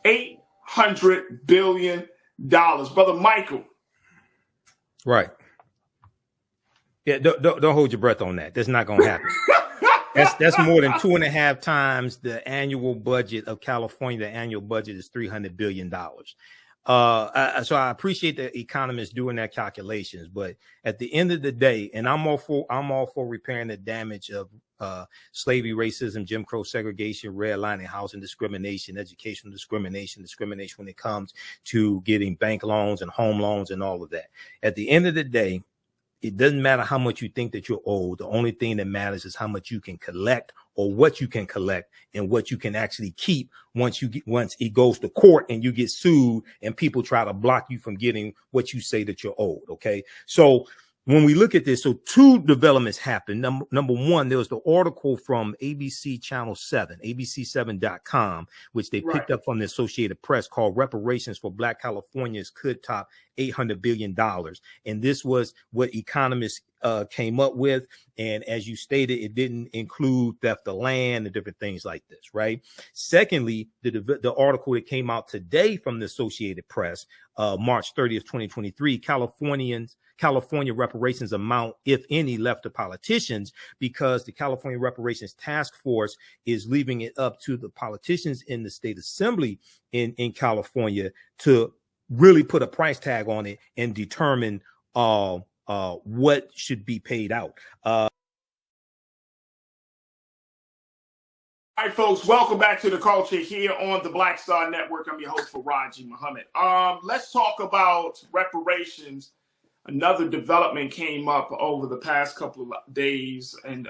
$800 billion. Brother Michael. Right. Yeah, don't hold your breath on that. That's not going to happen. That's more than 2.5 times the annual budget of California. The annual budget is $300 billion. So I appreciate the economists doing their calculations, but at the end of the day, and I'm all for repairing the damage of slavery, racism, Jim Crow segregation, redlining, housing discrimination, educational discrimination when it comes to getting bank loans and home loans and all of that. At the end of the day, it doesn't matter how much you think that you're owed. The only thing that matters is how much you can collect, or what you can collect, and what you can actually keep once it goes to court and you get sued and people try to block you from getting what you say that you're owed. Okay. So when we look at this, so two developments happened. Number one, there was the article from ABC Channel 7, abc7.com, which they picked up from the Associated Press, called Reparations for Black Californians Could Top $800 billion. And this was what economists came up with. And as you stated, it didn't include theft of land and different things like this, right? Secondly, the article that came out today from the Associated Press, March 30th, 2023, California reparations amount, if any, left to politicians, because the California Reparations Task Force is leaving it up to the politicians in the state assembly in California to really put a price tag on it and determine what should be paid out. All right, folks, welcome back to The Culture here on the Black Star Network. I'm your host, Faraji Muhammad. Let's talk about reparations. Another development came up over the past couple of days, and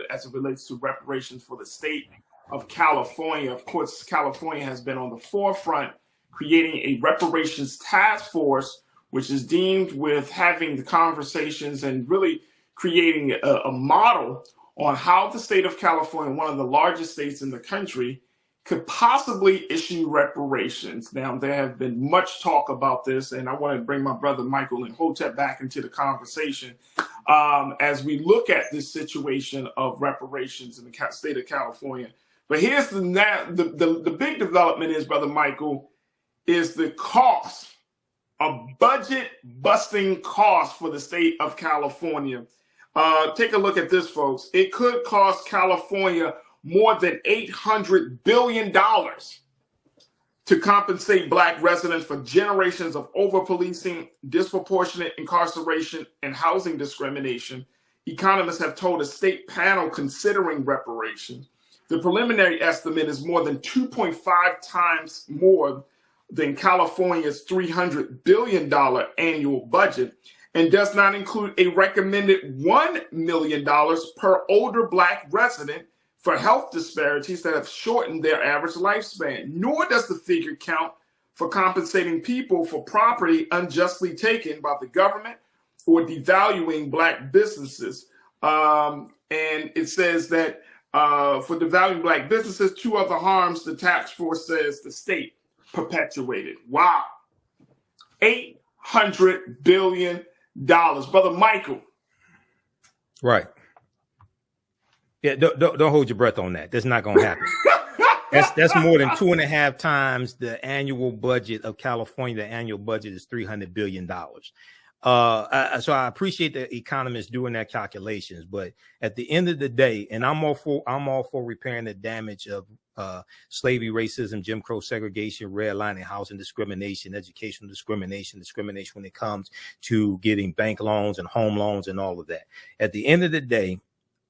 as it relates to reparations for the state of California. Of course, California has been on the forefront creating a reparations task force, which is deemed with having the conversations and really creating a model on how the state of California, one of the largest states in the country, could possibly issue reparations. Now, there have been much talk about this, and I want to bring my brother Michael Imhotep back into the conversation as we look at this situation of reparations in the state of California. But here's the big development is, brother Michael, is the cost, a budget-busting cost for the state of California. Take a look at this, folks. It could cost California more than $800 billion to compensate Black residents for generations of over-policing, disproportionate incarceration, and housing discrimination. Economists have told a state panel considering reparations. The preliminary estimate is more than 2.5 times more than California's $300 billion annual budget, and does not include a recommended $1 million per older Black resident for health disparities that have shortened their average lifespan, nor does the figure count for compensating people for property unjustly taken by the government or devaluing Black businesses. And it says that for devaluing Black businesses, two other harms the task force says the state perpetuated. Wow. $800 billion. Brother Michael. Right. Yeah, don't hold your breath on that. That's not going to happen. That's more than 2.5 times the annual budget of California. The annual budget is $300 billion. So I appreciate the economists doing their calculations, but at the end of the day, and I'm all for repairing the damage of slavery, racism, Jim Crow segregation, redlining, housing discrimination, educational discrimination when it comes to getting bank loans and home loans and all of that. At the end of the day,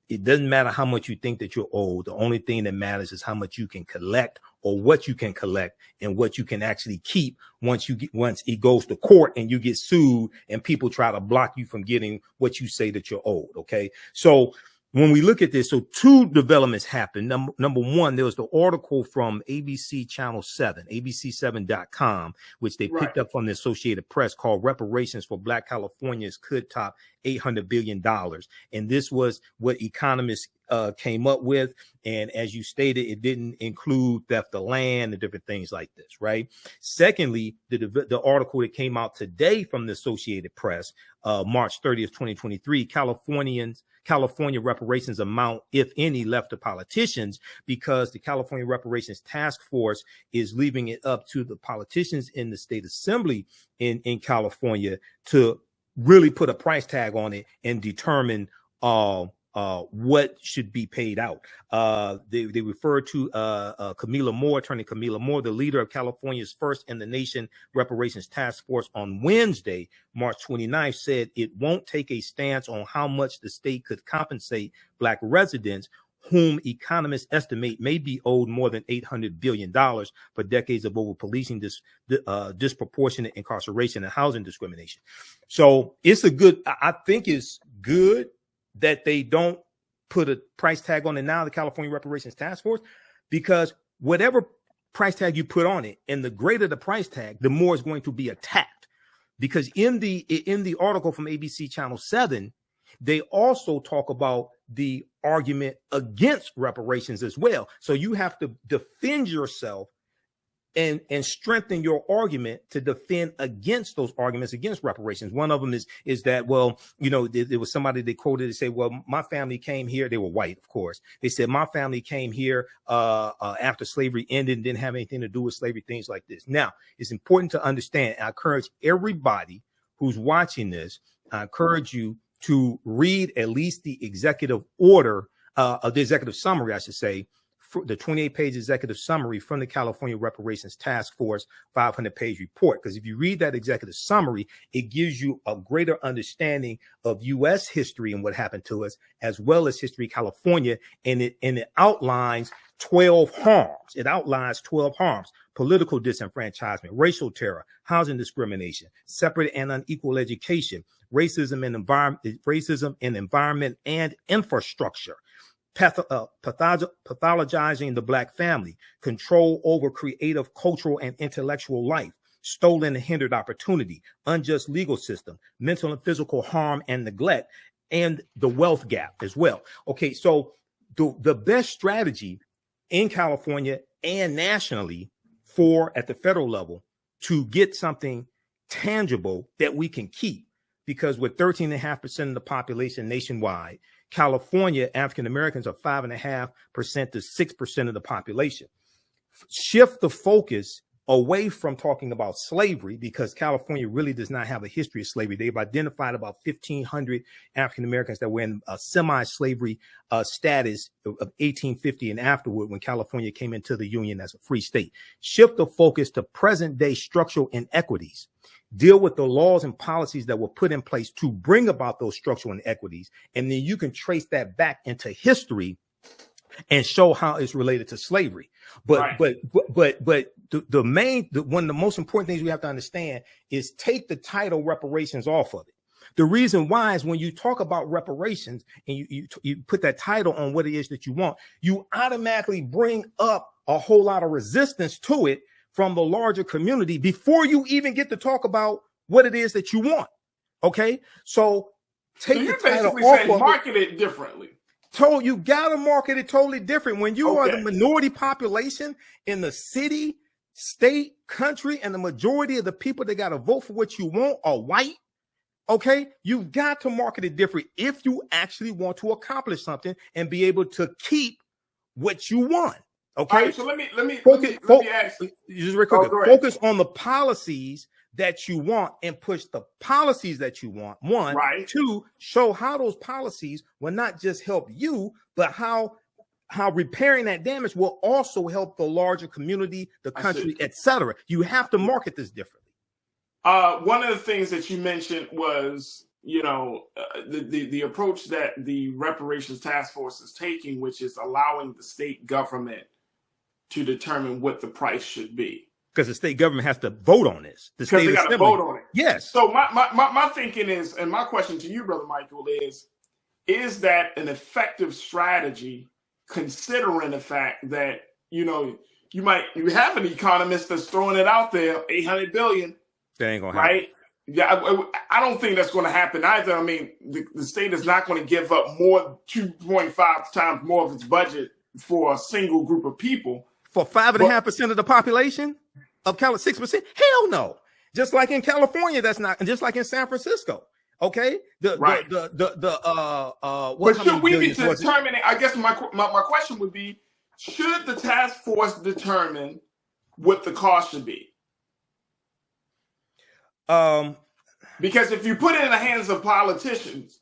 it doesn't matter how much you think that you're owed. The only thing that matters is how much you can collect, or what you can collect, and what you can actually keep once it goes to court and you get sued and people try to block you from getting what you say that you're owed. Okay. So when we look at this, so two developments happened. Number one, there was the article from ABC Channel 7, abc7.com, which they picked up from the Associated Press, called Reparations for Black Californians Could Top $800 billion. And this was what economists came up with. And as you stated, it didn't include theft of land and different things like this, right? Secondly, the article that came out today from the Associated Press, March 30th, 2023, California reparations amount, if any, left to politicians, because the California Reparations Task Force is leaving it up to the politicians in the state assembly in California to really put a price tag on it and determine what should be paid out. They refer to Attorney Camila Moore, the leader of California's first in the nation reparations task force, on Wednesday, March 29th, said it won't take a stance on how much the state could compensate Black residents whom economists estimate may be owed more than $800 billion for decades of over-policing, disproportionate incarceration and housing discrimination. So I think it's good that they don't put a price tag on it now, the California Reparations Task Force, because whatever price tag you put on it, and the greater the price tag, the more it's going to be attacked. Because in the article from ABC Channel 7, they also talk about the argument against reparations as well. So you have to defend yourself and strengthen your argument to defend against those arguments against reparations. One of them is that, well, there was somebody they quoted to say, well, my family came here. They were white, of course. They said, my family came here after slavery ended and didn't have anything to do with slavery, things like this. Now, it's important to understand. I encourage everybody who's watching this, I encourage you to read at least the executive order, the executive summary, I should say, the 28-page executive summary from the California Reparations Task Force 500-page report. Because if you read that executive summary, it gives you a greater understanding of U.S. history and what happened to us, as well as history of California. And it outlines 12 harms. It outlines 12 harms: political disenfranchisement, racial terror, housing discrimination, separate and unequal education, racism in environment and infrastructure, pathologizing the Black family, control over creative, cultural, and intellectual life, stolen and hindered opportunity, unjust legal system, mental and physical harm and neglect, and the wealth gap as well. Okay, so the best strategy in California and nationally at the federal level to get something tangible that we can keep, because with 13.5% of the population nationwide, California, African Americans are 5.5% to 6% of the population. Shift the focus away from talking about slavery, because California really does not have a history of slavery. They've identified about 1,500 African Americans that were in a semi-slavery status of 1850 and afterward, when California came into the Union as a free state. Shift the focus to present day structural inequities. Deal with the laws and policies that were put in place to bring about those structural inequities. And then you can trace that back into history and show how it's related to slavery. But one of the most important things we have to understand is take the title reparations off of it. The reason why is when you talk about reparations and you put that title on what it is that you want, you automatically bring up a whole lot of resistance to it from the larger community before you even get to talk about what it is that you want. Okay, so take the title off of it. Market it differently. You gotta market it totally different. When you are the minority population in the city, state, country, and the majority of the people that gotta vote for what you want are white. Okay, you've got to market it different if you actually want to accomplish something and be able to keep what you want. Okay, all right, so let me ask just real quick. Focus on the policies that you want and push the policies that you want. One, right. Two, show how those policies will not just help you, but how repairing that damage will also help the larger community, the country, etc. You have to market this differently. One of the things that you mentioned was, the approach that the Reparations Task Force is taking, which is allowing the state government to determine what the price should be. Because the state government has to vote on this. Because they got to vote on it. Yes. So my thinking is, and my question to you, Brother Michael, is that an effective strategy, considering the fact that, you have an economist that's throwing it out there, 800 billion. That ain't gonna happen. Right? Yeah, I don't think that's going to happen either. I mean, the state is not going to give up more 2.5 times more of its budget for a single group of people. For 5.5% of the population of California, 6%? Hell no. Just like in California, that's not, and just like in San Francisco. Okay. Right. But should we be determining? I guess my question would be: should the task force determine what the cost should be? Because if you put it in the hands of politicians,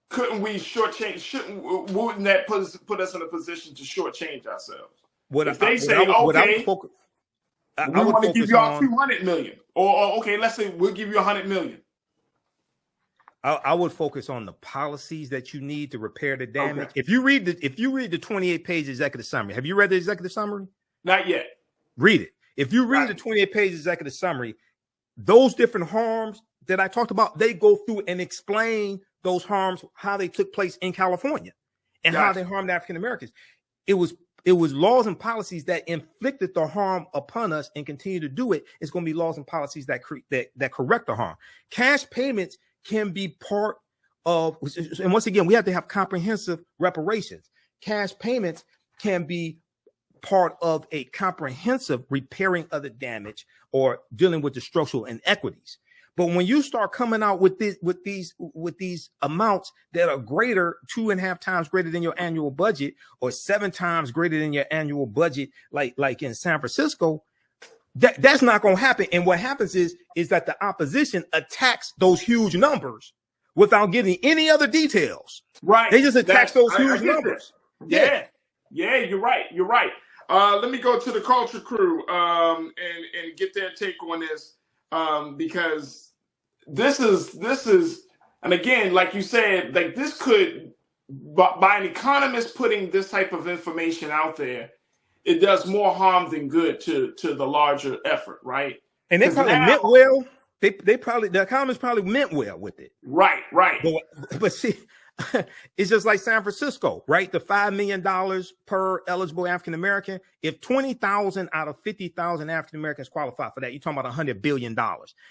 couldn't we shortchange? Wouldn't that put us in a position to shortchange ourselves? If they say, okay, we want to give y'all 200 million, or okay, let's say we'll give you 100 million. I would focus on the policies that you need to repair the damage. Okay. If you read the 28-page executive summary, have you read the executive summary? Not yet. Read it. If you read the 28-page executive summary, those different harms that I talked about, they go through and explain those harms, how they took place in California, and how they harmed African Americans. It was laws and policies that inflicted the harm upon us and continue to do it. It's going to be laws and policies that correct the harm. Cash payments can be part of, and once again, we have to have comprehensive reparations. Cash payments can be part of a comprehensive repairing of the damage or dealing with the structural inequities. But when you start coming out with these amounts that are greater, 2.5 times greater than your annual budget, or 7 times greater than your annual budget, like in San Francisco, that's not going to happen. And what happens is that the opposition attacks those huge numbers without giving any other details. Right. They just attack those huge numbers. Yeah, you're right. You're right. Let me go to the culture crew and get their take on this, because this is, and again, like you said, like this could, by an economist putting this type of information out there, it does more harm than good to the larger effort, right? And they probably meant well. The economists probably meant well with it. Right. But see, it's just like San Francisco, right? The $5 million per eligible African American. If 20,000 out of 50,000 African Americans qualify for that, you're talking about $100 billion.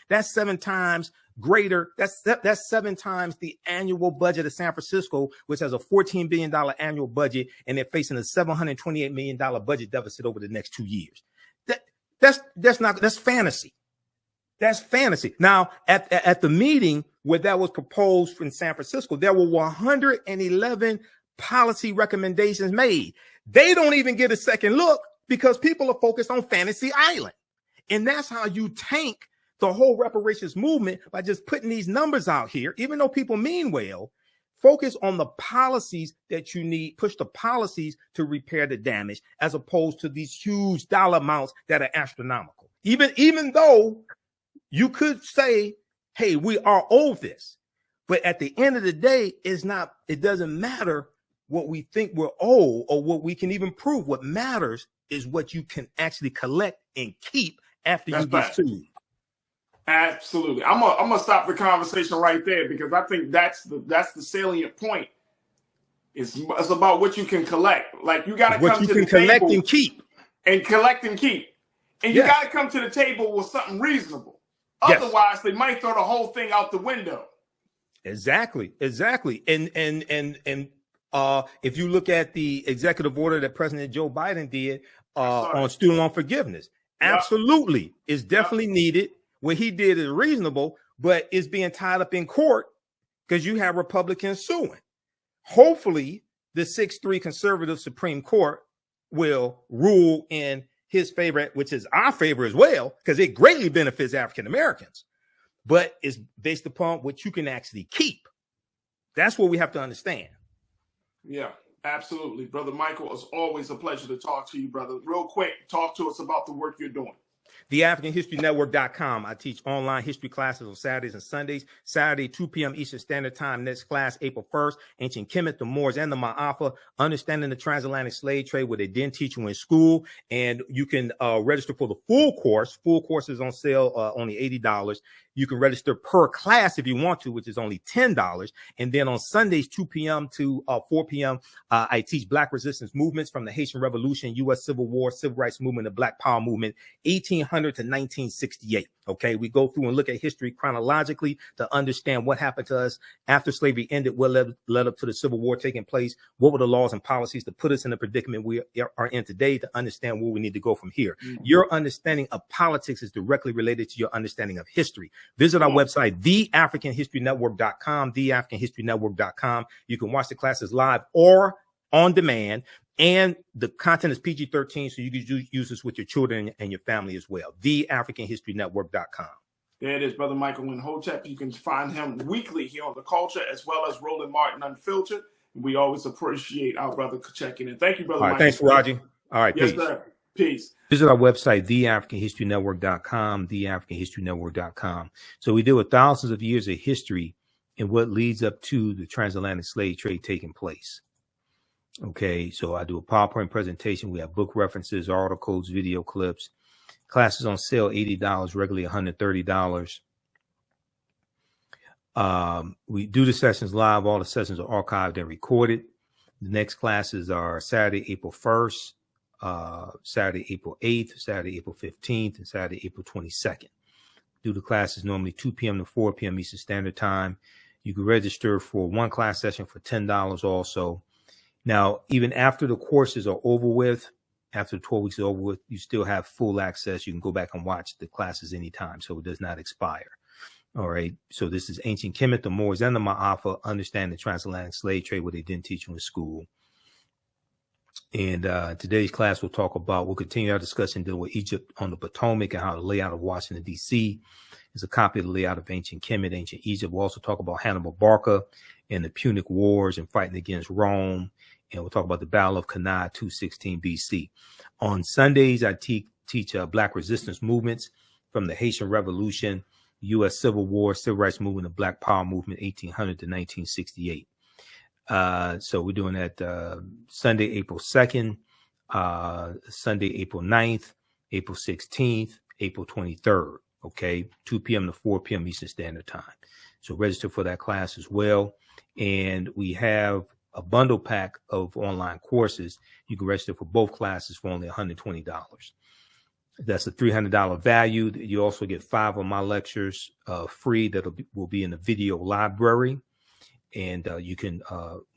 That's 7 times greater. That's 7 times the annual budget of San Francisco, which has a $14 billion annual budget, and they're facing a $728 million budget deficit over the next 2 years. That's fantasy. That's fantasy. Now, at the meeting where that was proposed in San Francisco, there were 111 policy recommendations made. They don't even get a second look because people are focused on Fantasy Island. And that's how you tank the whole reparations movement, by just putting these numbers out here. Even though people mean well, focus on the policies that you need, push the policies to repair the damage, as opposed to these huge dollar amounts that are astronomical. Even though you could say, hey, we are owed this. But at the end of the day, it doesn't matter what we think we're owed or what we can even prove. What matters is what you can actually collect and keep after you get sued. Absolutely. I'm gonna stop the conversation right there, because I think that's the salient point. It's about what you can collect. Like, you got to come to the table collect and keep. And collect and keep. And you got to come to the table with something reasonable. Otherwise, they might throw the whole thing out the window. Exactly. And if you look at the executive order that President Joe Biden did on student loan forgiveness, absolutely, it's definitely needed. What he did is reasonable, but it's being tied up in court because you have Republicans suing. Hopefully, the 6-3 conservative Supreme Court will rule in his favor, which is our favor as well, because it greatly benefits African Americans. But it's based upon what you can actually keep. That's what we have to understand. Yeah, absolutely. Brother Michael, it's always a pleasure to talk to you, brother. Real quick, talk to us about the work you're doing. TheAfricanHistoryNetwork.com. I teach online history classes on Saturdays and Sundays. Saturday, 2 p.m. Eastern Standard Time. Next class, April 1st. Ancient Kemet, the Moors, and the Maafa. Understanding the Transatlantic Slave Trade, where they didn't teach you in school. And you can register for the full course. Full course is on sale, only $80. You can register per class if you want to, which is only $10. And then on Sundays, 2 p.m. to 4 p.m., I teach Black resistance movements from the Haitian Revolution, U.S. Civil War, Civil Rights Movement, the Black Power Movement, 18 1800 to 1968. Okay, we go through and look at history chronologically to understand what happened to us after slavery ended, what led up to the Civil War taking place, what were the laws and policies to put us in the predicament we are in today, to understand where we need to go from here. Your understanding of politics is directly related to your understanding of history. Visit our website, theafricanhistorynetwork.com, theafricanhistorynetwork.com. You can watch the classes live or on demand, and the content is PG-13, so you can use this with your children and your family as well. theafricanhistorynetwork.com. There it is, Brother Michael Imhotep. You can find him weekly here on The Culture, as well as Roland Martin Unfiltered. We always appreciate our brother checking in. Thank you, Brother Michael. Thanks, Raji. All right, yes, peace. Sir. Peace. Visit our website, theafricanhistorynetwork.com, theafricanhistorynetwork.com. So we deal with thousands of years of history and what leads up to the transatlantic slave trade taking place. Okay, so I do a PowerPoint presentation. We have book references, articles, video clips. Classes on sale, $80, regularly $130. We do the sessions live. All the sessions are archived and recorded. The next classes are Saturday, April 1st, Saturday, April 8th, Saturday, April 15th, and Saturday, April 22nd. Do the classes normally 2 p.m. to 4 p.m. Eastern Standard Time. You can register for one class session for $10 also. Now, even after the courses are over with, after 12 weeks is over with, you still have full access. You can go back and watch the classes anytime, so it does not expire. All right. So this is Ancient Kemet, the Moors, and the Maafa. Understand the transatlantic slave trade, what they didn't teach you in school. And today's class we'll continue our discussion dealing with Egypt on the Potomac and how the layout of Washington, D.C. is a copy of the layout of Ancient Kemet, Ancient Egypt. We'll also talk about Hannibal Barca and the Punic Wars and fighting against Rome. And we'll talk about the Battle of Cannae, 216 BC. On Sundays, I teach Black resistance movements from the Haitian Revolution, U.S. Civil War, Civil Rights Movement, the Black Power Movement, 1800 to 1968. So we're doing that Sunday, April 2nd, Sunday, April 9th, April 16th, April 23rd, okay, 2 p.m. to 4 p.m. Eastern Standard Time. So register for that class as well. And we have a bundle pack of online courses. You can register for both classes for only $120. That's a $300 value. You also get 5 of my lectures free will be in the video library. And you can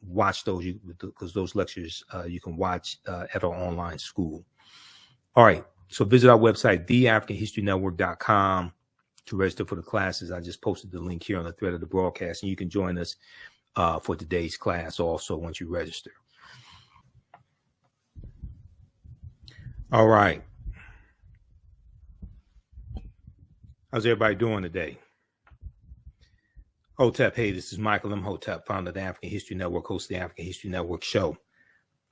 watch those because those lectures you can watch at our online school. All right. So visit our website, theafricanhistorynetwork.com, to register for the classes. I just posted the link here on the thread of the broadcast, and you can join us for today's class also once you register. All right. How's everybody doing today? Hotep, hey, this is Michael Imhotep, founder of the African History Network, host of the African History Network show.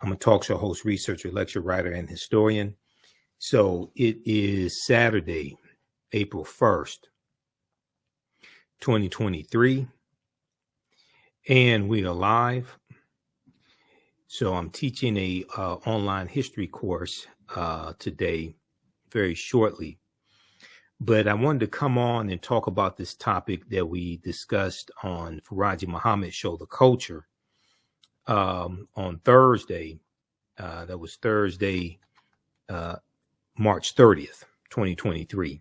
I'm a talk show host, researcher, lecturer, writer, and historian. So it is Saturday, April 1st, 2023, and we are live. So I'm teaching a online history course today, very shortly. But I wanted to come on and talk about this topic that we discussed on Faraji Muhammad's show, The Culture, on Thursday. That was Thursday, March 30th, 2023.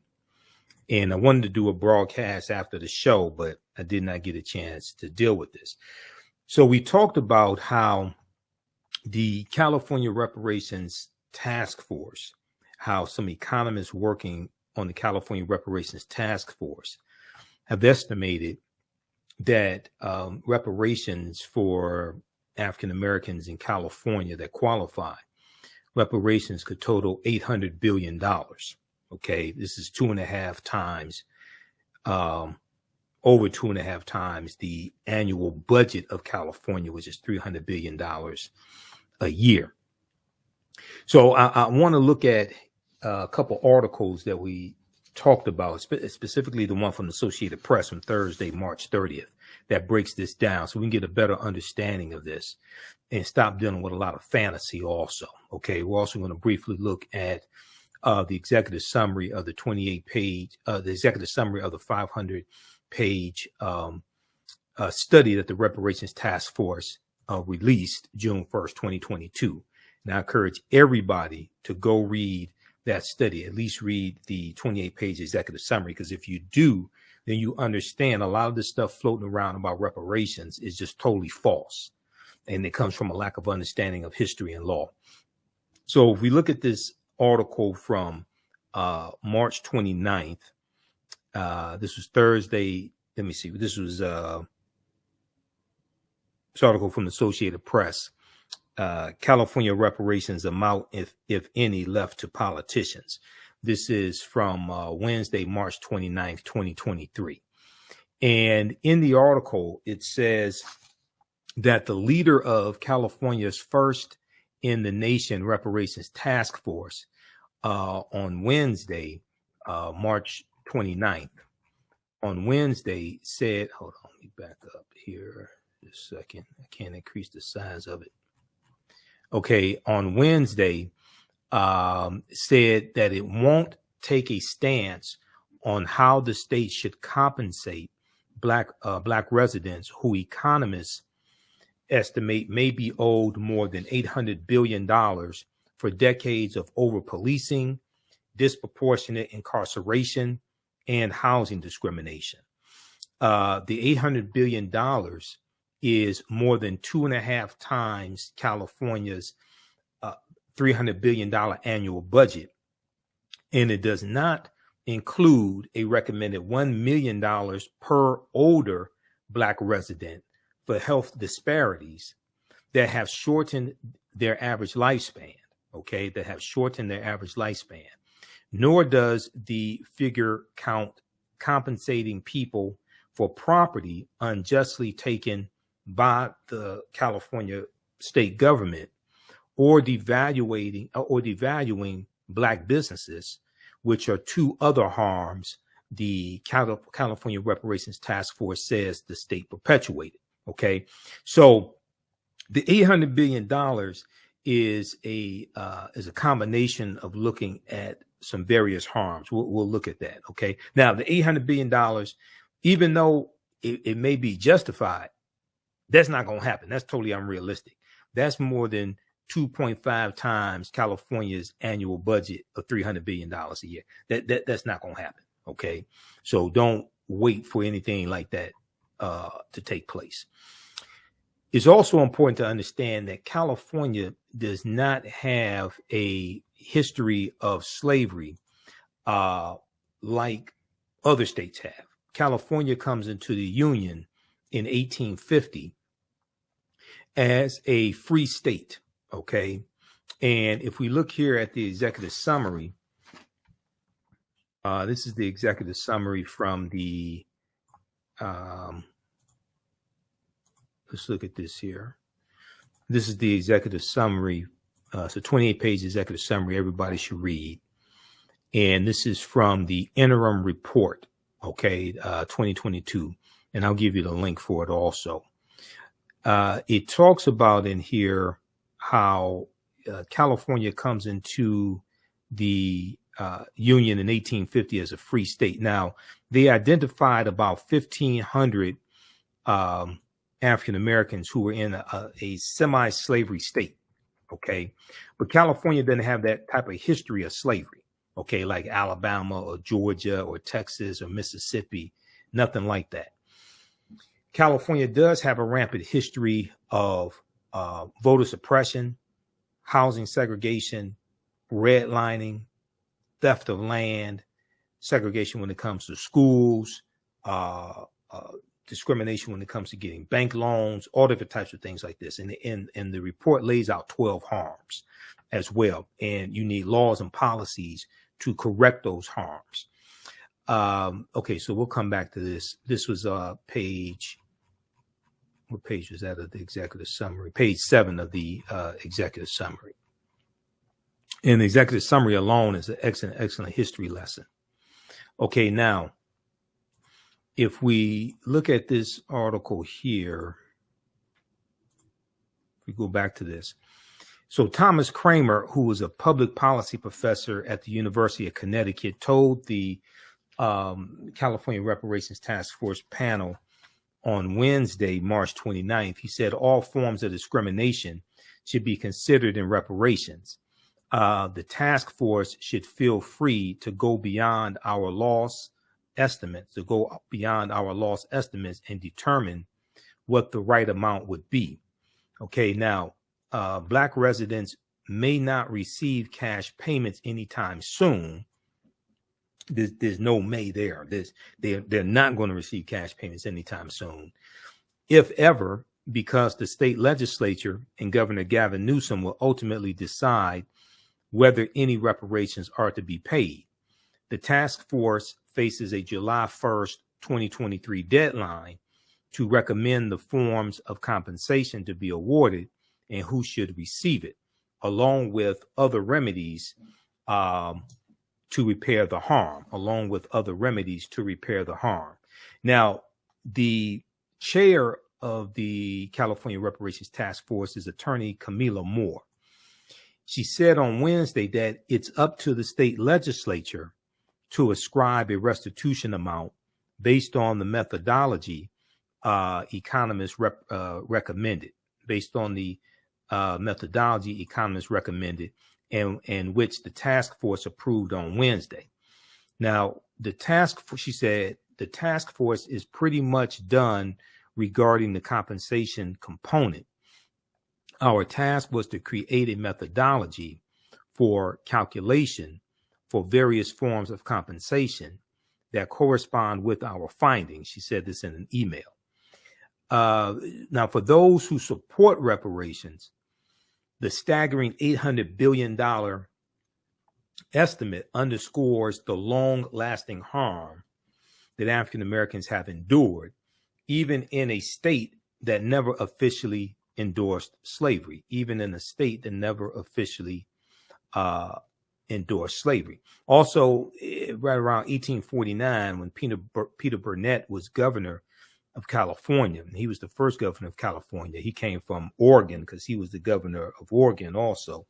And I wanted to do a broadcast after the show, but I did not get a chance to deal with this. So we talked about how the California Reparations Task Force, how some economists working on the California Reparations Task Force have estimated that reparations for African Americans in California that qualify, reparations could total $800 billion. Okay, this is 2.5 times, over 2.5 times the annual budget of California, which is $300 billion a year. So I want to look at a couple articles that we talked about, specifically the one from the Associated Press from Thursday, March 30th, that breaks this down so we can get a better understanding of this and stop dealing with a lot of fantasy also. Okay, we're also going to briefly look at the executive summary of the 28-page, the executive summary of the 500-page study that the Reparations Task Force released June 1st, 2022. And I encourage everybody to go read that study. At least read the 28-page executive summary, because if you do, then you understand a lot of this stuff floating around about reparations is just totally false. And it comes from a lack of understanding of history and law. So if we look at this article from March 29th, this was Thursday. Let me see. This was this article from the Associated Press. California reparations amount, if any, left to politicians. This is from Wednesday, March 29th, 2023. And in the article, it says that the leader of California's first in the nation reparations task force on Wednesday, March 29th, on Wednesday said, hold on, let me back up here just a second. I can't increase the size of it. Okay, on Wednesday, said that it won't take a stance on how the state should compensate black residents who economists estimate may be owed more than $800 billion for decades of over-policing, disproportionate incarceration, and housing discrimination. The $800 billion is more than 2.5 times California's $300 billion annual budget. And it does not include a recommended $1 million per older Black resident for health disparities that have shortened their average lifespan, okay, that have shortened their average lifespan. Nor does the figure count compensating people for property unjustly taken by the California state government, or devaluing Black businesses, which are two other harms the California Reparations Task Force says the state perpetuated. Okay, so the $800 billion is a combination of looking at some various harms. We'll look at that. Okay, now the $800 billion, even though it may be justified, that's not going to happen. That's totally unrealistic. That's more than 2.5 times California's annual budget of $300 billion a year. That's not going to happen. Okay, so don't wait for anything like that to take place. It's also important to understand that California does not have a history of slavery like other states have. California comes into the Union in 1850 as a free state, okay? And if we look here at the executive summary, this is the executive summary from the, let's look at this here. This is the executive summary. So 28-page executive summary, everybody should read. And this is from the interim report, okay, 2022. And I'll give you the link for it also. It talks about in here how California comes into the Union in 1850 as a free state. Now, they identified about 1,500 African Americans who were in a semi-slavery state, okay? But California didn't have that type of history of slavery, okay, like Alabama or Georgia or Texas or Mississippi, nothing like that. California does have a rampant history of voter suppression, housing segregation, redlining, theft of land, segregation when it comes to schools, discrimination when it comes to getting bank loans, all different types of things like this. And the report lays out 12 harms as well. And you need laws and policies to correct those harms. Okay, so we'll come back to this. This was page, what page was that of the executive summary? Page 7 of the executive summary. And the executive summary alone is an excellent history lesson. Okay, now, if we look at this article here, if we go back to this. So Thomas Kramer, who was a public policy professor at the University of Connecticut, told the California Reparations Task Force panel on Wednesday, March 29th, he said all forms of discrimination should be considered in reparations. The task force should feel free to go beyond our loss estimates, and determine what the right amount would be. Okay, now, Black residents may not receive cash payments anytime soon. There's no may there. They're not going to receive cash payments anytime soon, if ever, because the state legislature and Governor Gavin Newsom will ultimately decide whether any reparations are to be paid. The task force faces a July 1st, 2023 deadline to recommend the forms of compensation to be awarded and who should receive it, along with other remedies to repair the harm, Now, the chair of the California Reparations Task Force is attorney Camila Moore. She said on Wednesday that it's up to the state legislature to ascribe a restitution amount based on the methodology economists recommended, and which the task force approved on Wednesday. Now, she said the task force is pretty much done regarding the compensation component. Our task was to create a methodology for calculation for various forms of compensation that correspond with our findings. She said this in an email. Now, for those who support reparations, the staggering $800 billion estimate underscores the long-lasting harm that African Americans have endured, even in a state that never officially endorsed slavery, Also, right around 1849, when Peter Burnett was governor of California, he was the first governor of California. He came from Oregon because he was the governor of Oregon also.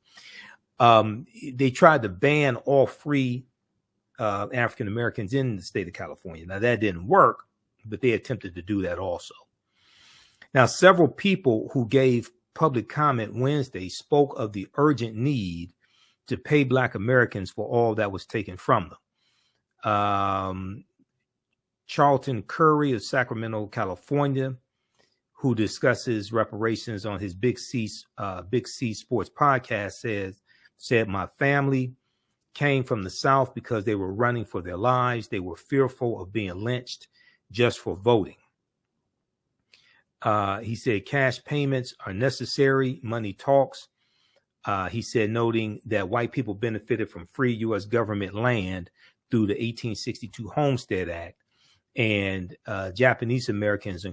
They tried to ban all free African Americans in the state of California. Now, that didn't work, but they attempted to do that also. Now, several people who gave public comment Wednesday spoke of the urgent need to pay Black Americans for all that was taken from them. Charlton Curry of Sacramento, California, who discusses reparations on his Big C Sports podcast, said, my family came from the South because they were running for their lives. They were fearful of being lynched just for voting. He said cash payments are necessary. Money talks. He said, noting that white people benefited from free U.S. government land through the 1862 Homestead Act, and Japanese Americans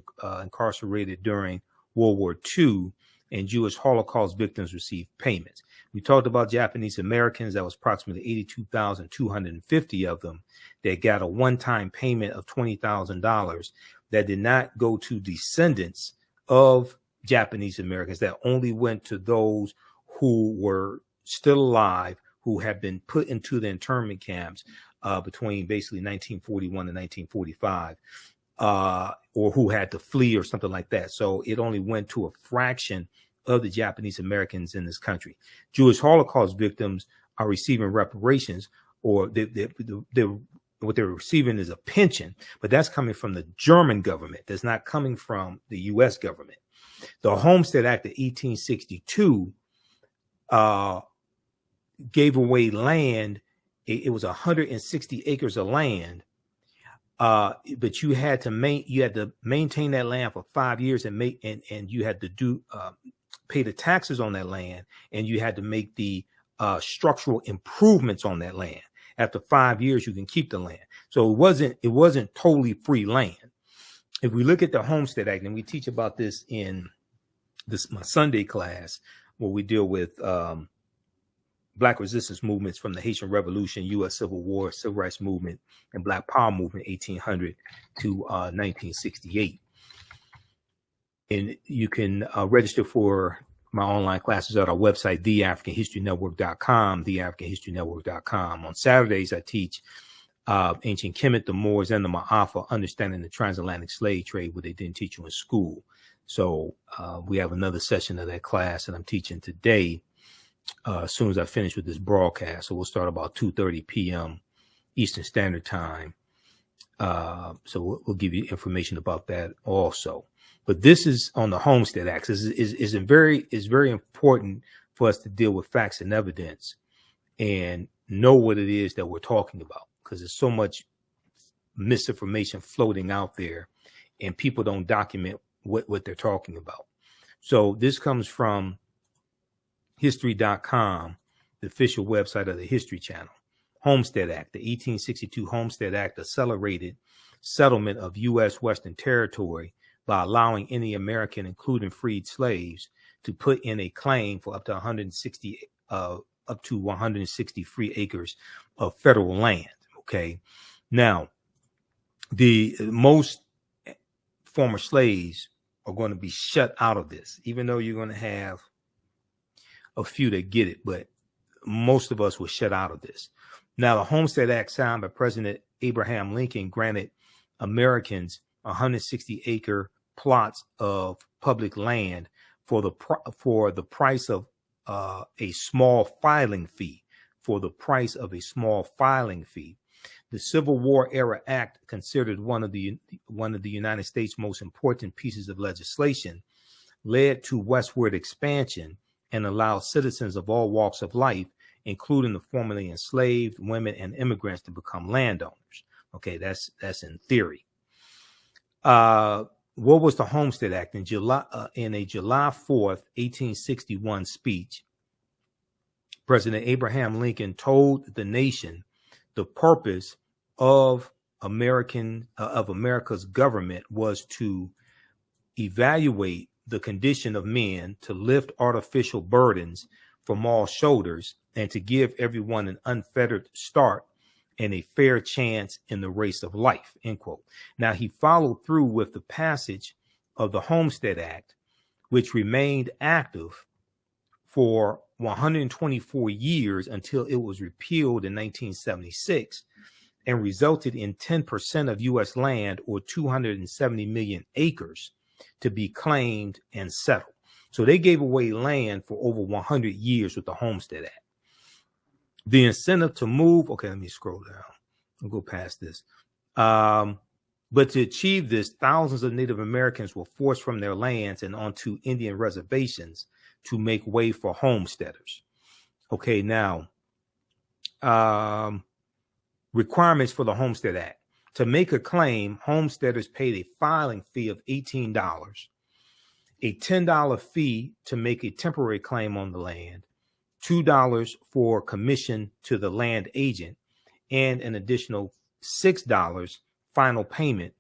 incarcerated during World War II and Jewish Holocaust victims received payments. We talked about Japanese Americans. That was approximately 82,250 of them that got a one-time payment of $20,000 that did not go to descendants of Japanese Americans. That only went to those who were still alive, who had been put into the internment camps between basically 1941 and 1945, or who had to flee or something like that. So it only went to a fraction of the Japanese Americans in this country. Jewish Holocaust victims are receiving reparations, or what they're receiving is a pension, but that's coming from the German government. That's not coming from the U.S. government. The Homestead Act of 1862 gave away land. It was 160 acres of land, but you had to maintain that land for 5 years and you had to pay the taxes on that land, and you had to make the structural improvements on that land. After 5 years, you can keep the land. So it wasn't totally free land. If we look at the Homestead Act, and we teach about this in my Sunday class, where we deal with Black resistance movements from the Haitian Revolution, U.S. Civil War, Civil Rights Movement, and Black Power Movement, 1800 to 1968. And you can register for my online classes at our website, theafricanhistorynetwork.com, theafricanhistorynetwork.com. On Saturdays, I teach ancient Kemet, the Moors, and the Maafa, understanding the transatlantic slave trade, what they didn't teach you in school. So we have another session of that class that I'm teaching today as soon as I finish with this broadcast. So we'll start about 2:30 p.m. Eastern Standard Time. So we'll give you information about that also. But this is on the Homestead Act. This is very important for us to deal with facts and evidence and know what it is that we're talking about, because there's so much misinformation floating out there and people don't document what they're talking about. So this comes from history.com, the official website of the History Channel. Homestead Act, the 1862 Homestead Act accelerated settlement of U.S. Western Territory by allowing any American, including freed slaves, to put in a claim for up to 160 free acres of federal land. Okay, now the most former slaves are going to be shut out of this, even though you're going to have a few that get it, but most of us were shut out of this. Now, the Homestead Act signed by President Abraham Lincoln granted Americans 160-acre plots of public land for the price of a small filing fee. For the price of a small filing fee, the Civil War era act, considered one of the United States' most important pieces of legislation, led to westward expansion and allowed citizens of all walks of life, including the formerly enslaved, women, and immigrants, to become landowners. Okay, that's in theory. What was the Homestead Act? In a July 4th, 1861 speech, President Abraham Lincoln told the nation the purpose of America's government was to evaluate the condition of men, to lift artificial burdens from all shoulders, and to give everyone an unfettered start and a fair chance in the race of life, end quote. Now, he followed through with the passage of the Homestead Act, which remained active for 124 years until it was repealed in 1976 and resulted in 10% of U.S. land, or 270 million acres, to be claimed and settled. So they gave away land for over 100 years with the Homestead Act. The incentive to move, okay, let me scroll down. I'll go past this. But to achieve this, thousands of Native Americans were forced from their lands and onto Indian reservations to make way for homesteaders. Okay, now, requirements for the Homestead Act. To make a claim, homesteaders paid a filing fee of $18, a $10 fee to make a temporary claim on the land, $2 for commission to the land agent, and an additional $6 final payment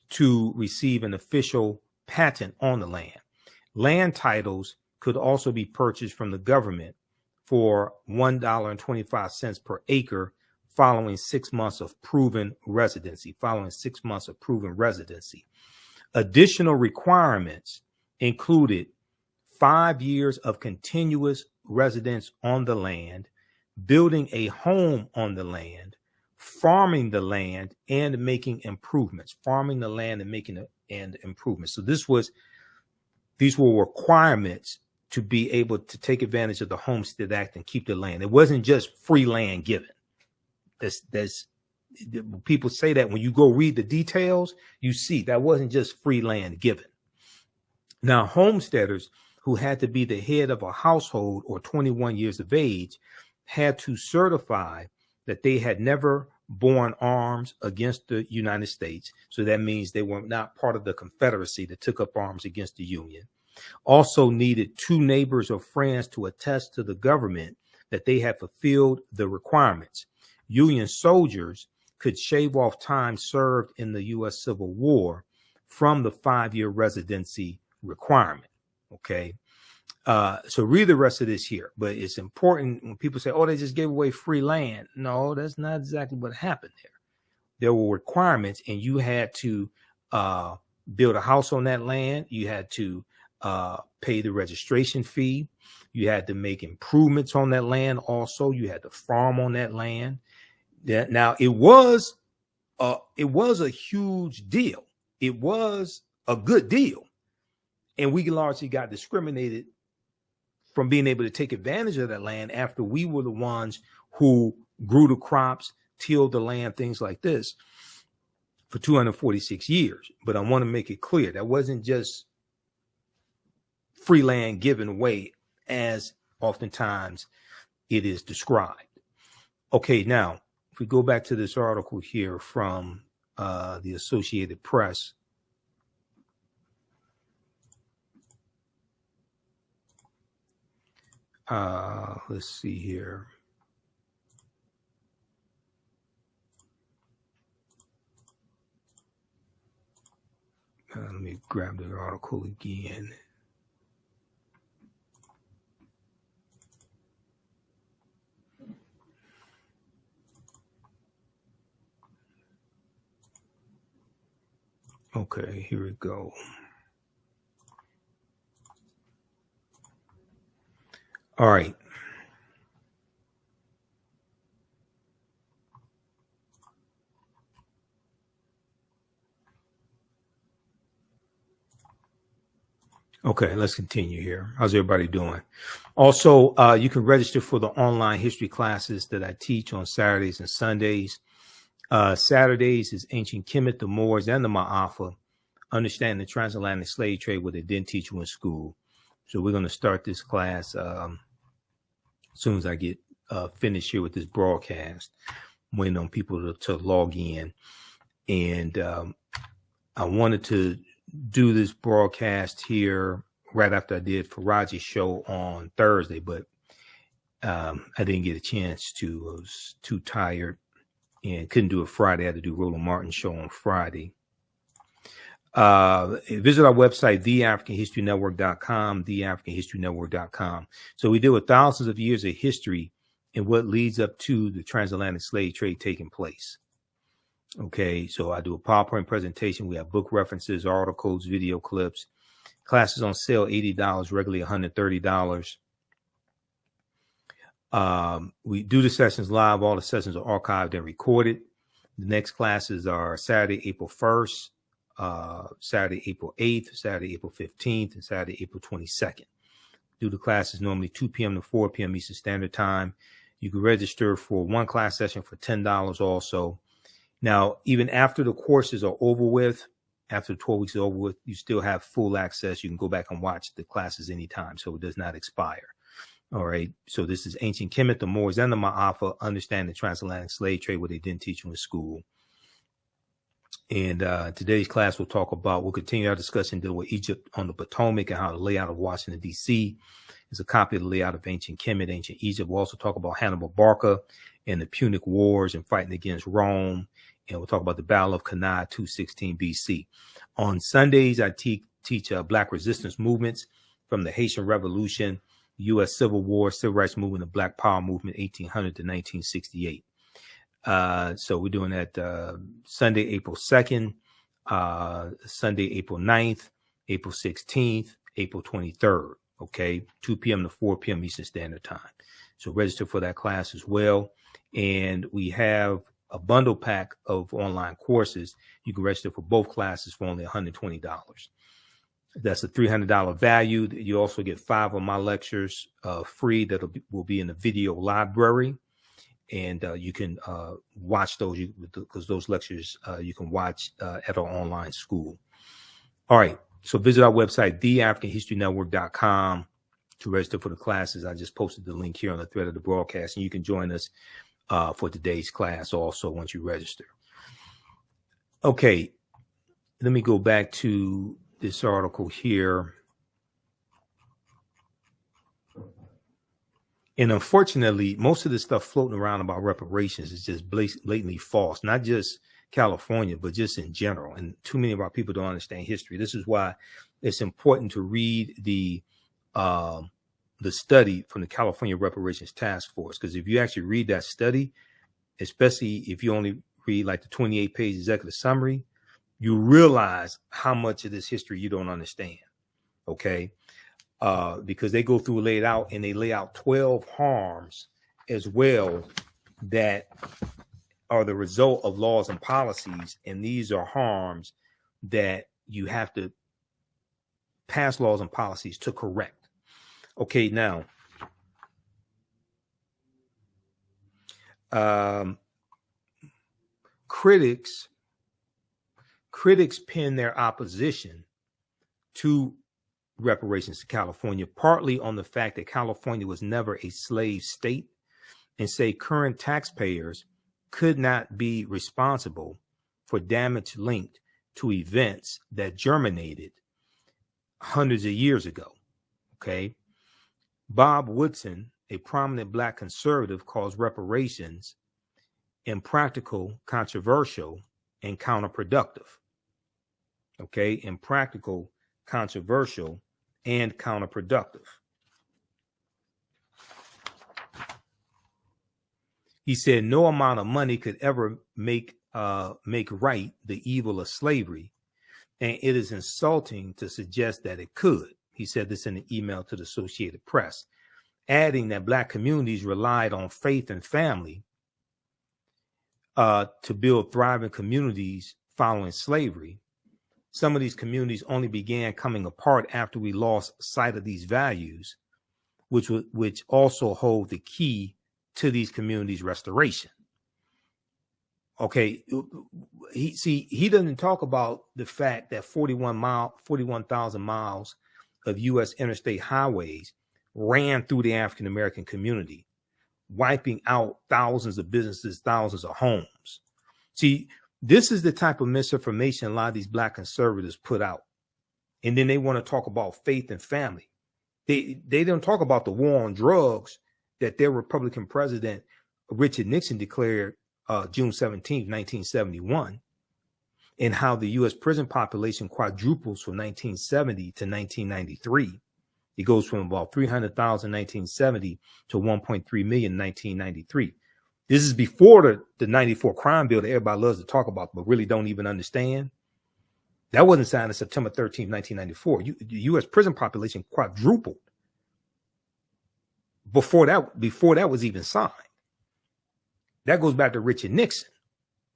to receive an official patent on the land. Land titles could also be purchased from the government for $1.25 per acre following 6 months of proven residency. Additional requirements included 5 years of continuous residence on the land, building a home on the land, farming the land, and making improvements. So these were requirements to be able to take advantage of the Homestead Act and keep the land. It wasn't just free land given. People say that when you go read the details, you see that wasn't just free land given. Now, homesteaders who had to be the head of a household or 21 years of age had to certify that they had never borne arms against the United States. So that means they were not part of the Confederacy that took up arms against the Union. Also needed 2 neighbors or friends to attest to the government that they had fulfilled the requirements. Union soldiers could shave off time served in the U.S. Civil War from the 5-year residency requirement. Okay. So read the rest of this here, but it's important when people say, oh, they just gave away free land. No, that's not exactly what happened there. There were requirements, and you had to build a house on that land. You had to pay the registration fee. You had to make improvements on that land. Also, you had to farm on that land. Now, it was a huge deal. It was a good deal. And we largely got discriminated from being able to take advantage of that land after we were the ones who grew the crops, tilled the land, things like this for 246 years. But I want to make it clear that wasn't just free land given away as oftentimes it is described. Okay, now, if we go back to this article here from the Associated Press, let's see here. Let me grab the article again. Okay, here we go. All right. Okay, let's continue here. How's everybody doing? Also, you can register for the online history classes that I teach on Saturdays and Sundays. Saturdays is Ancient Kemet, the Moors, and the Maafa, understanding the transatlantic slave trade, what they didn't teach you in school. So we're going to start this class as soon as I get finished here with this broadcast. I'm waiting on people to log in. And I wanted to do this broadcast here right after I did Faraji's show on Thursday, but I didn't get a chance to. I was too tired and couldn't do it Friday. I had to do Roland Martin's show on Friday. Visit our website, theafricanhistorynetwork.com, theafricanhistorynetwork.com. So we deal with thousands of years of history and what leads up to the transatlantic slave trade taking place. Okay, so I do a PowerPoint presentation. We have book references, articles, video clips. Classes on sale, $80, regularly $130. We do the sessions live. All the sessions are archived and recorded. The next classes are Saturday, April 1st, Saturday, April 8th, Saturday, April 15th, and Saturday, April 22nd. Do the classes normally 2 p.m. to 4 p.m. Eastern Standard Time. You can register for one class session for $10 also. Now, even after the courses are over with, after the 12 weeks is over with, you still have full access. You can go back and watch the classes anytime, so it does not expire. All right. So this is Ancient Kemet, the Moors, and the Maafa, understand the transatlantic slave trade, what they didn't teach you in school. And today's class we'll continue our discussion dealing with Egypt on the Potomac and how the layout of Washington, D.C. is a copy of the layout of Ancient Kemet, Ancient Egypt. We'll also talk about Hannibal Barca and the Punic Wars and fighting against Rome. And we'll talk about the Battle of Cannae, 216 BC. On Sundays, I teach Black resistance movements from the Haitian Revolution, U.S. Civil War, Civil Rights Movement, the Black Power Movement, 1800 to 1968. So we're doing that Sunday, April 2nd, Sunday, April 9th, April 16th, April 23rd, okay, 2 p.m. to 4 p.m. Eastern Standard Time. So register for that class as well. And we have a bundle pack of online courses. You can register for both classes for only $120. That's a $300 value. You also get 5 of my lectures free that will be in the video library. And you can watch those because those lectures you can watch at our online school. All right. So visit our website, theafricanhistorynetwork.com, to register for the classes. I just posted the link here on the thread of the broadcast, and you can join us for today's class also once you register. Okay. Let me go back to this article here. And unfortunately, most of the stuff floating around about reparations is just blatantly false, not just California, but just in general. And too many of our people don't understand history. This is why it's important to read the study from the California Reparations Task Force. Because if you actually read that study, especially if you only read like the 28-page executive summary, you realize how much of this history you don't understand. Okay. Because they go through, lay it out, and they lay out 12 harms as well that are the result of laws and policies. And these are harms that you have to pass laws and policies to correct. Okay, now, critics pin their opposition to reparations to California partly on the fact that California was never a slave state, and say current taxpayers could not be responsible for damage linked to events that germinated hundreds of years ago. Okay. Bob Woodson, a prominent Black conservative, calls reparations impractical, controversial, and counterproductive. Okay. Impractical, controversial, and counterproductive. He said no amount of money could ever make right the evil of slavery, and it is insulting to suggest that it could. He said this in an email to the Associated Press, adding that Black communities relied on faith and family to build thriving communities following slavery. Some of these communities only began coming apart after we lost sight of these values, which also hold the key to these communities' restoration. Okay, he doesn't talk about the fact that 41,000 miles of U.S. interstate highways ran through the African American community, wiping out thousands of businesses, thousands of homes. See, this is the type of misinformation a lot of these Black conservatives put out, and then they want to talk about faith and family. They don't talk about the war on drugs that their Republican president, Richard Nixon, declared June 17, 1971, and how the U.S. prison population quadruples from 1970 to 1993. It goes from about 300,000 in 1970 to 1.3 million in 1993. This is before the 94 crime bill that everybody loves to talk about, but really don't even understand. That wasn't signed on September 13, 1994. The U.S. prison population quadrupled before that was even signed. That goes back to Richard Nixon,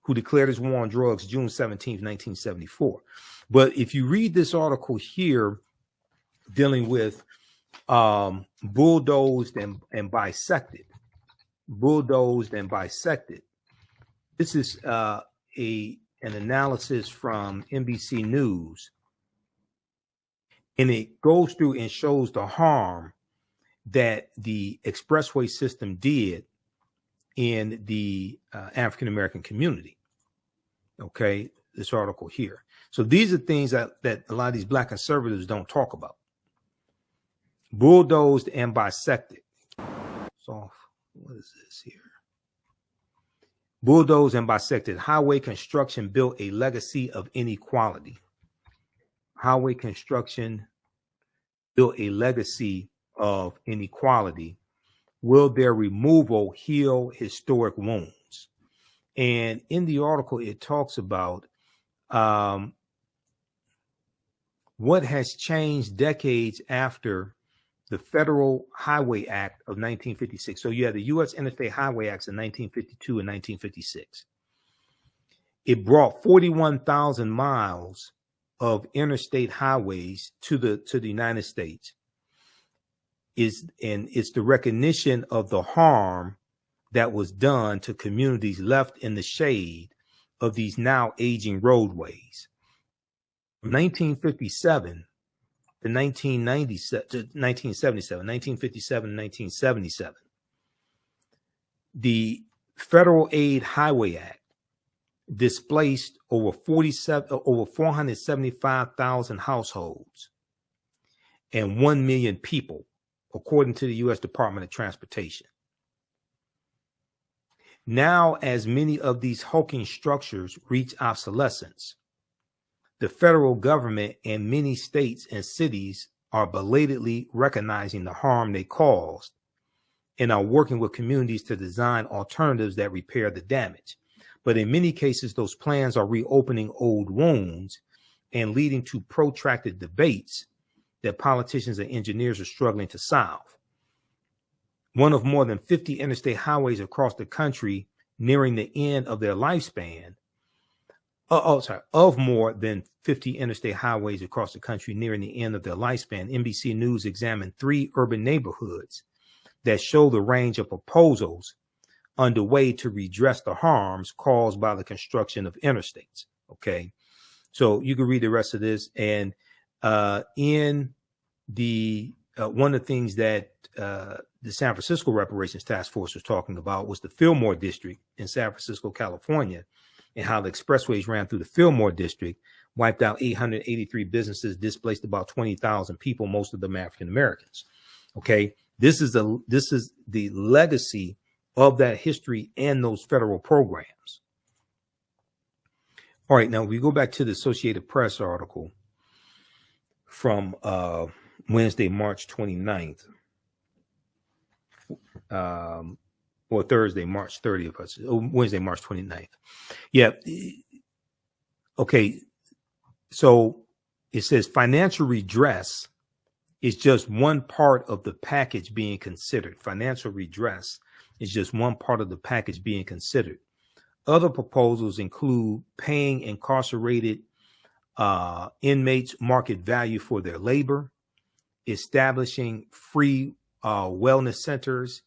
who declared his war on drugs June 17, 1974. But if you read this article here dealing with bulldozed and bisected, this is an analysis from NBC News, and it goes through and shows the harm that the expressway system did in the African American community. Okay, this article here. So these are things that a lot of these Black conservatives don't talk about. Bulldozed and bisected. So what is this here? Bulldozed and bisected. Highway construction built a legacy of inequality. Highway construction built a legacy of inequality. Will their removal heal historic wounds? And in the article, it talks about what has changed decades after the Federal Highway Act of 1956. So you had the U.S. Interstate Highway Acts in 1952 and 1956. It brought 41,000 miles of interstate highways to the United States. It's the recognition of the harm that was done to communities left in the shade of these now aging roadways. From 1957 to 1977, the Federal Aid Highway Act displaced over 475,000 households and 1 million people, according to the U.S. Department of Transportation. Now, as many of these hulking structures reach obsolescence, the federal government and many states and cities are belatedly recognizing the harm they caused and are working with communities to design alternatives that repair the damage. But in many cases, those plans are reopening old wounds and leading to protracted debates that politicians and engineers are struggling to solve. One of more than 50 interstate highways across the country nearing the end of their lifespan of more than 50 interstate highways across the country nearing the end of their lifespan, NBC News examined 3 urban neighborhoods that show the range of proposals underway to redress the harms caused by the construction of interstates. Okay, so you can read the rest of this. And in the one of the things that the San Francisco Reparations Task Force was talking about was the Fillmore District in San Francisco, California, and how the expressways ran through the Fillmore District, wiped out 883 businesses, displaced about 20,000 people, most of them African Americans. Okay, this is the legacy of that history and those federal programs. All right, now we go back to the Associated Press article from Wednesday, March 29th, or Thursday, March 30th, Wednesday, March 29th. Yeah. Okay. So it says financial redress is just one part of the package being considered. Financial redress is just one part of the package being considered. Other proposals include paying incarcerated inmates market value for their labor, establishing free wellness centers,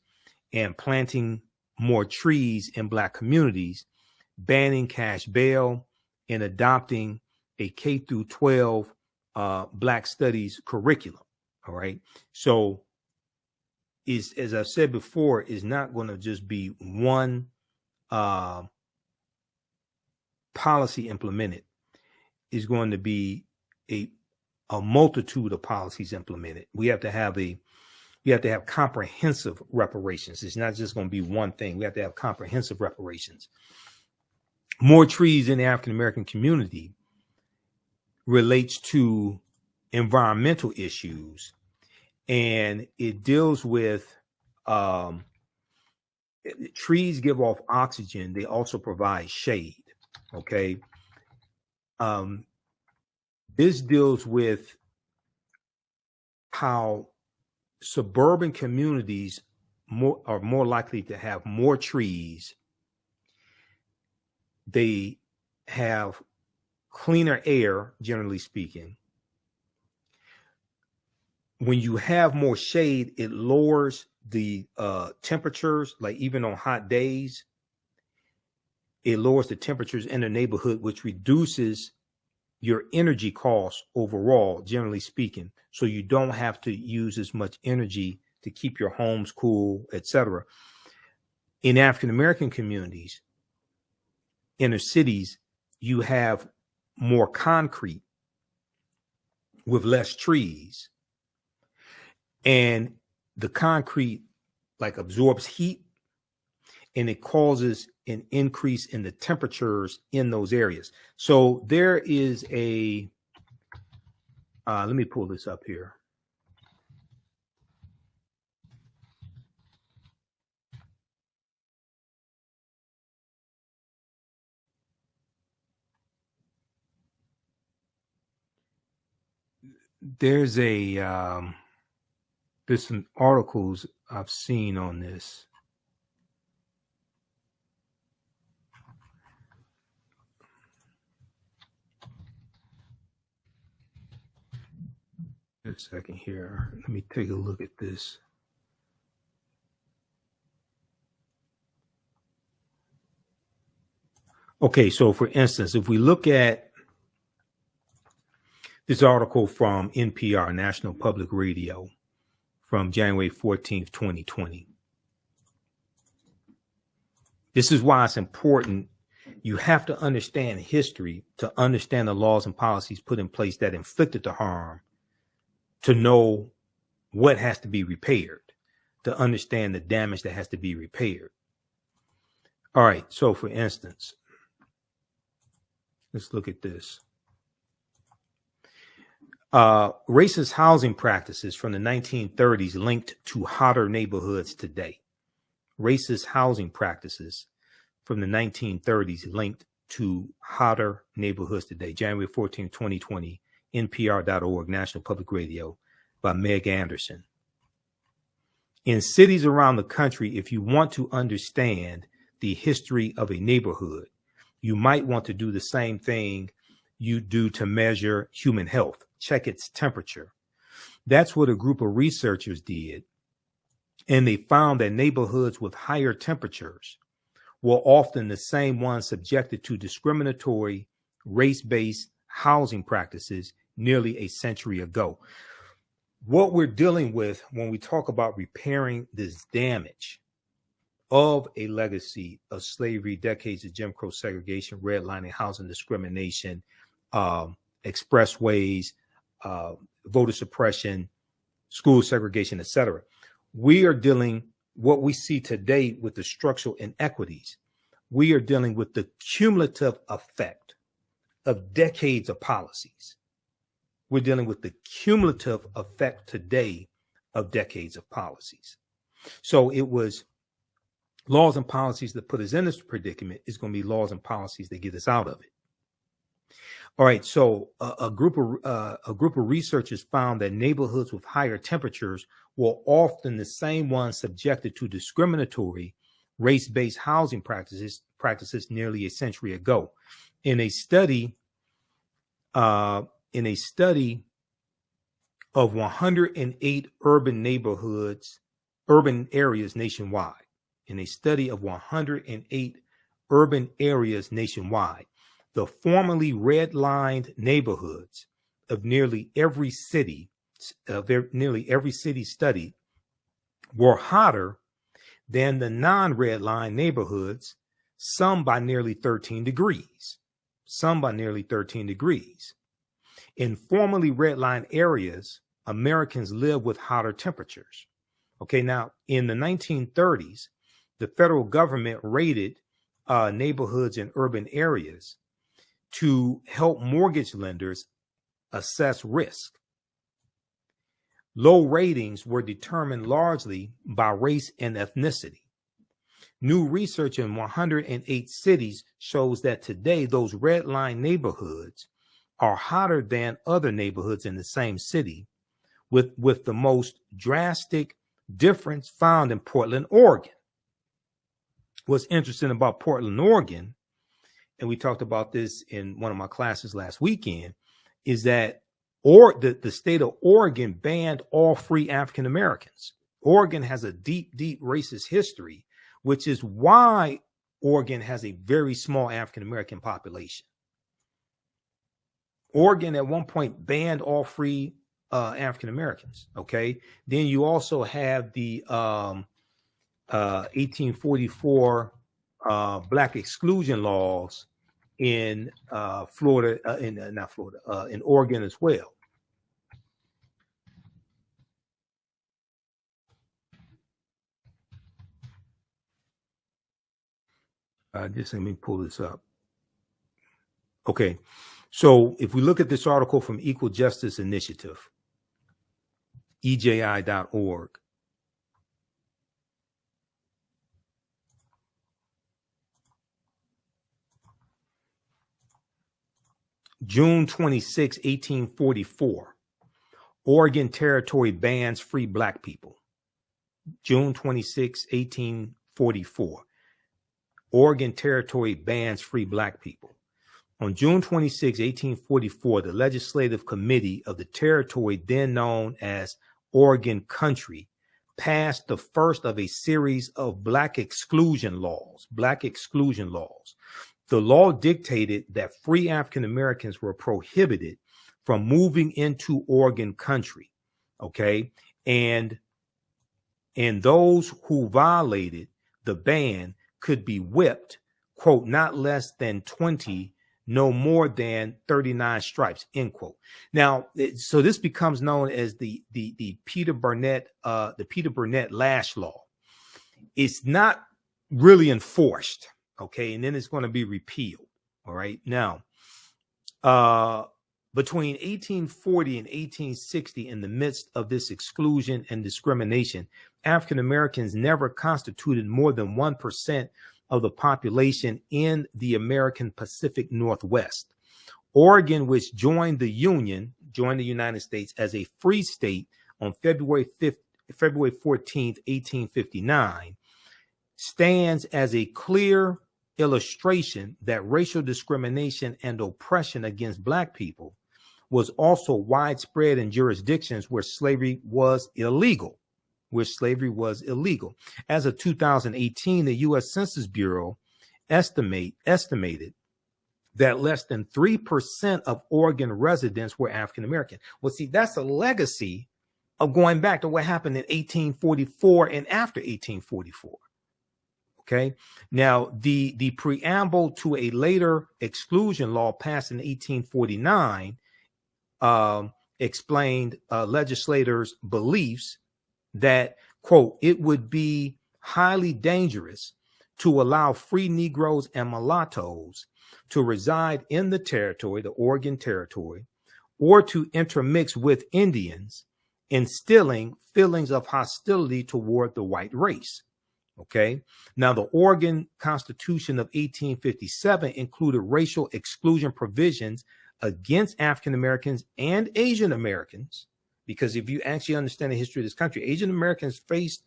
and planting more trees in Black communities, banning cash bail, and adopting a K through 12 Black studies curriculum. All right. So as I've said before, is not going to just be one policy implemented. Is going to be a multitude of policies implemented. We have to have comprehensive reparations. It's not just going to be one thing. We have to have comprehensive reparations. More trees in the African American community relates to environmental issues, and it deals with trees give off oxygen. They also provide shade. Okay. This deals with how suburban communities are more likely to have more trees. They have cleaner air, generally speaking. When you have more shade, it lowers the temperatures, like even on hot days. It lowers the temperatures in the neighborhood, which reduces your energy costs overall, generally speaking. So you don't have to use as much energy to keep your homes cool, etc. In African American communities, inner cities, you have more concrete with less trees. And the concrete like absorbs heat, and it causes an increase in the temperatures in those areas. So there is a, let me pull this up here. There's some articles I've seen on this. A second here. Let me take a look at this. Okay, so for instance, if we look at this article from NPR, National Public Radio, from January 14th, 2020. This is why it's important. You have to understand history to understand the laws and policies put in place that inflicted the harm, to know what has to be repaired, to understand the damage that has to be repaired. All right, so for instance, let's look at this. Racist housing practices from the 1930s linked to hotter neighborhoods today. Racist housing practices from the 1930s linked to hotter neighborhoods today. January 14, 2020, NPR.org, National Public Radio, by Meg Anderson. In cities around the country, if you want to understand the history of a neighborhood, you might want to do the same thing you do to measure human health. Check its temperature. That's what a group of researchers did. And they found that neighborhoods with higher temperatures were often the same ones subjected to discriminatory race-based housing practices nearly a century ago. What we're dealing with when we talk about repairing this damage of a legacy of slavery, decades of Jim Crow segregation, redlining, housing discrimination, expressways, voter suppression, school segregation, etc. We are dealing what we see today with the structural inequities. We are dealing with the cumulative effect of decades of policies. We're dealing with the cumulative effect today of decades of policies. So it was laws and policies that put us in this predicament. Is going to be laws and policies that get us out of it. All right. So a group of researchers found that neighborhoods with higher temperatures were often the same ones subjected to discriminatory race-based housing practices nearly a century ago. In a study of 108 urban areas nationwide, the formerly redlined neighborhoods of nearly every city studied were hotter than the non-redlined neighborhoods, some by nearly 13 degrees. In formerly redlined areas, Americans live with hotter temperatures. Okay, now in the 1930s, the federal government rated neighborhoods in urban areas to help mortgage lenders assess risk. Low ratings were determined largely by race and ethnicity. New research in 108 cities shows that today those redline neighborhoods are hotter than other neighborhoods in the same city, with the most drastic difference found in Portland, Oregon. What's interesting about Portland, Oregon, and we talked about this in one of my classes last weekend, is that the state of Oregon banned all free African Americans. Oregon has a deep, deep racist history, which is why Oregon has a very small African American population. Oregon at one point banned all free African Americans. Okay. Then you also have the 1844 Black exclusion laws in Florida, in Oregon as well. Just let me pull this up. Okay, so if we look at this article from Equal Justice Initiative, EJI.org, June 26, 1844, Oregon Territory bans free Black people. June 26, 1844, Oregon Territory bans free Black people. On June 26, 1844, the Legislative Committee of the territory, then known as Oregon Country, passed the first of a series of Black exclusion laws. The law dictated that free African Americans were prohibited from moving into Oregon Country. Okay. And those who violated the ban could be whipped, quote, not less than 20, no more than 39 stripes, end quote. Now, so this becomes known as the Peter Burnett Lash Law. It's not really enforced, okay, and then it's going to be repealed. All right. Now, between 1840 and 1860, in the midst of this exclusion and discrimination, African Americans never constituted more than 1% of the population in the American Pacific Northwest. Oregon, which joined the United States as a free state on February 14th, 1859, stands as a clear illustration that racial discrimination and oppression against Black people was also widespread in jurisdictions where slavery was illegal. As of 2018, the U.S. Census Bureau estimated that less than 3% of Oregon residents were African American. Well, see, that's a legacy of going back to what happened in 1844 and after 1844. Okay. Now, the preamble to a later exclusion law passed in 1849 explained legislators' beliefs that, quote, it would be highly dangerous to allow free Negroes and mulattoes to reside in the territory, the Oregon Territory, or to intermix with Indians, instilling feelings of hostility toward the white race. Okay. Now, the Oregon Constitution of 1857 included racial exclusion provisions against African Americans and Asian Americans, because if you actually understand the history of this country, Asian Americans faced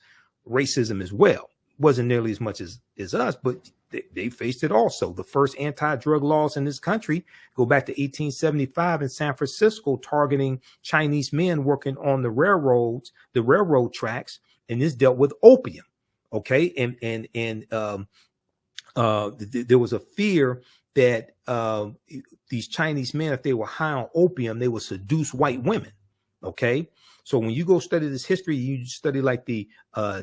racism as well. Wasn't nearly as much as us, but they faced it also. The first anti-drug laws in this country go back to 1875 in San Francisco, targeting Chinese men working on the railroad tracks, and this dealt with opium. Okay, and there was a fear that these Chinese men, if they were high on opium, they would seduce white women. Okay, so when you go study this history, you study like the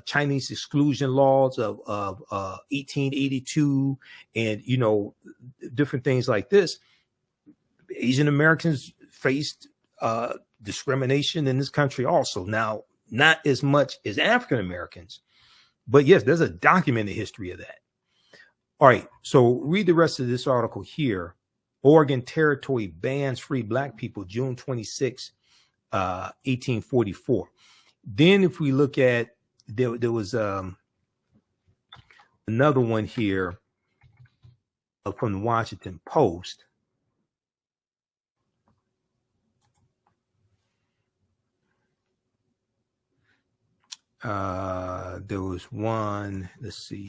Chinese exclusion laws of 1882, and different things like this. Asian Americans faced discrimination in this country also. Now, not as much as African Americans. But yes, there's a documented history of that. All right, so read the rest of this article here. Oregon Territory bans free Black people, June 26, 1844. Then if we look at, there was another one here from the Washington Post. There was one, let's see.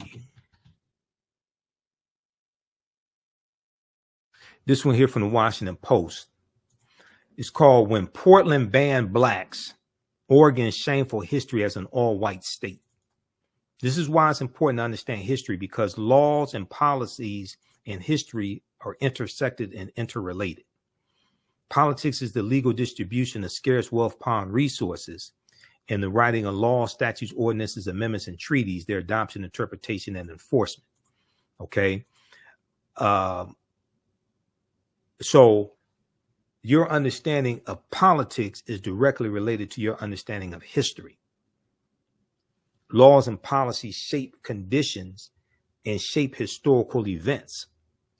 This one here from the Washington Post. It's called When Portland Banned Blacks, Oregon's Shameful History as an All-White State. This is why it's important to understand history, because laws and policies and history are intersected and interrelated. Politics is the legal distribution of scarce wealth, power, and resources, and the writing of laws, statutes, ordinances, amendments, and treaties, their adoption, interpretation, and enforcement. Okay. So your understanding of politics is directly related to your understanding of history. Laws and policies shape conditions and shape historical events,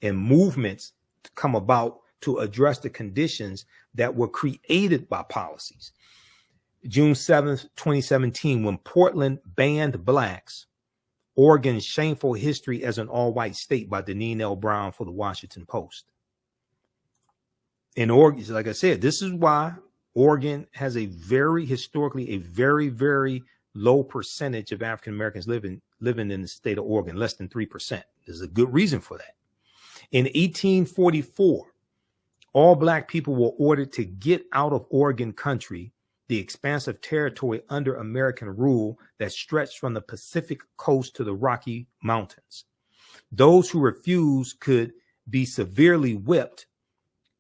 and movements come about to address the conditions that were created by policies. June 7th, 2017, when Portland banned blacks, Oregon's Shameful History as an All-White State by Deneen L. Brown for the Washington Post. In Oregon, like I said, this is why Oregon has a very very low percentage of African Americans living in the state of Oregon, less than 3%. There's a good reason for that. In 1844, all Black people were ordered to get out of Oregon country, the expansive territory under American rule that stretched from the Pacific coast to the Rocky Mountains. Those who refused could be severely whipped.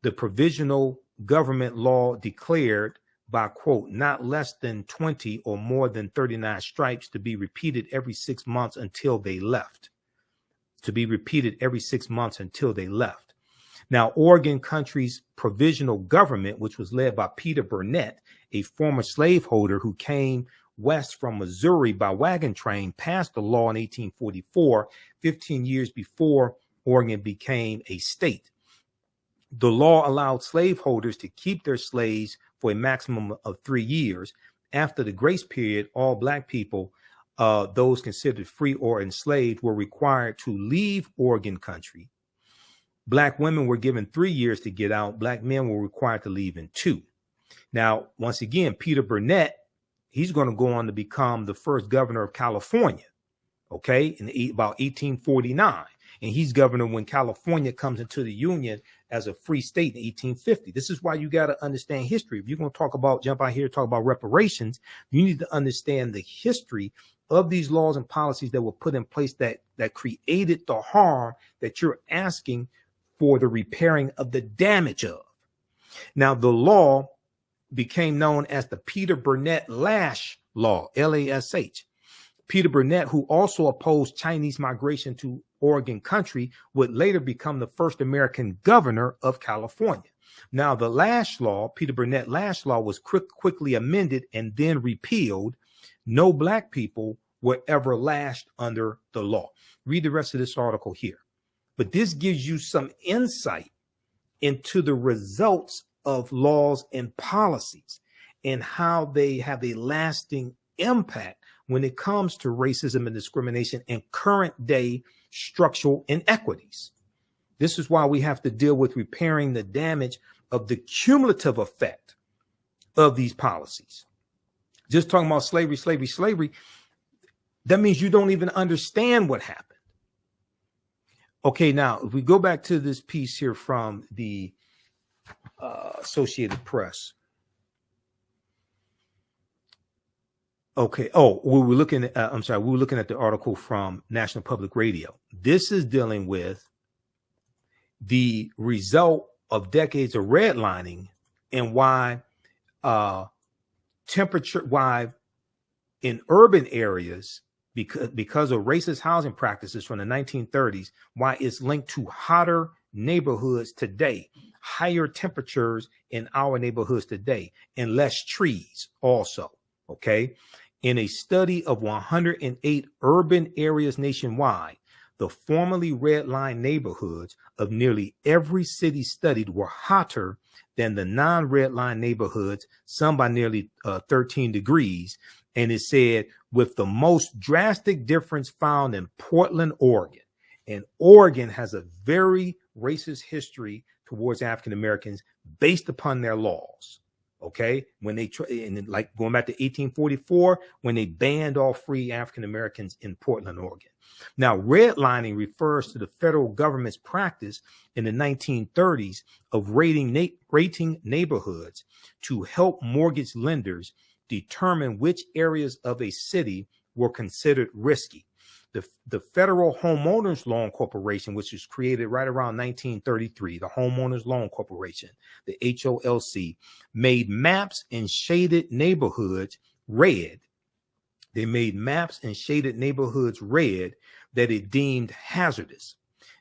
The provisional government law declared by, quote, not less than 20 or more than 39 stripes to be repeated every 6 months until they left. Now, Oregon country's provisional government, which was led by Peter Burnett, a former slaveholder who came west from Missouri by wagon train, passed the law in 1844, 15 years before Oregon became a state. The law allowed slaveholders to keep their slaves for a maximum of 3 years. After the grace period, all Black people, those considered free or enslaved, were required to leave Oregon country. Black women were given 3 years to get out. Black men were required to leave in 2. Now, once again, Peter Burnett, he's going to go on to become the first governor of California, okay, in about 1849. and he's governor when California comes into the Union as a free state in 1850. This is why you got to understand history. If you're going to talk about, jump out here, talk about reparations, you need to understand the history of these laws and policies that were put in place that created the harm that you're asking for the repairing of the damage of. Now, the law became known as the Peter Burnett Lash Law, L-A-S-H. Peter Burnett, who also opposed Chinese migration to Oregon country, would later become the first American governor of California. Now, the Lash Law, Peter Burnett Lash Law, was quickly amended and then repealed. No black people were ever lashed under the law. Read the rest of this article here. But this gives you some insight into the results of laws and policies and how they have a lasting impact when it comes to racism and discrimination and current day structural inequities. This is why we have to deal with repairing the damage of the cumulative effect of these policies. Just talking about slavery, that means you don't even understand what happened. Okay, now, if we go back to this piece here from the Associated Press. Okay. Oh, we were looking at, we were looking at the article from National Public Radio. This is dealing with the result of decades of redlining and why why in urban areas, because of racist housing practices from the 1930s, why it's linked to hotter neighborhoods today, higher temperatures in our neighborhoods today, and less trees also. Okay. In a study of 108 urban areas nationwide, the formerly redlined neighborhoods of nearly every city studied were hotter than the non-redlined neighborhoods, some by nearly 13 degrees. And it said, with the most drastic difference found in Portland, Oregon. And Oregon has a very racist history towards African Americans based upon their laws. Okay, when they and like going back to 1844, when they banned all free African Americans in Portland, Oregon. Now, redlining refers to the federal government's practice in the 1930s of rating neighborhoods to help mortgage lenders determine which areas of a city were considered risky. The Federal Homeowners Loan Corporation, which was created right around 1933, the Homeowners Loan Corporation, the HOLC, made maps and shaded neighborhoods red. They made maps and shaded neighborhoods red that it deemed hazardous.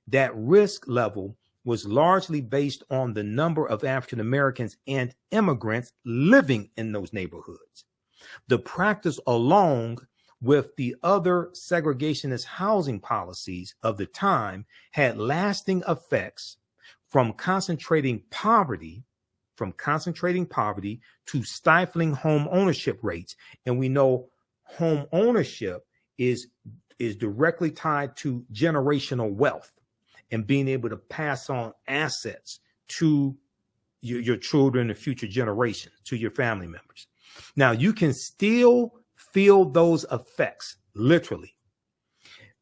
That risk level was largely based on the number of African Americans and immigrants living in those neighborhoods. The practice, along with the other segregationist housing policies of the time, had lasting effects from concentrating poverty to stifling home ownership rates. And we know home ownership is directly tied to generational wealth and being able to pass on assets to your children and future generations, to your family members. Now, you can still feel those effects, literally.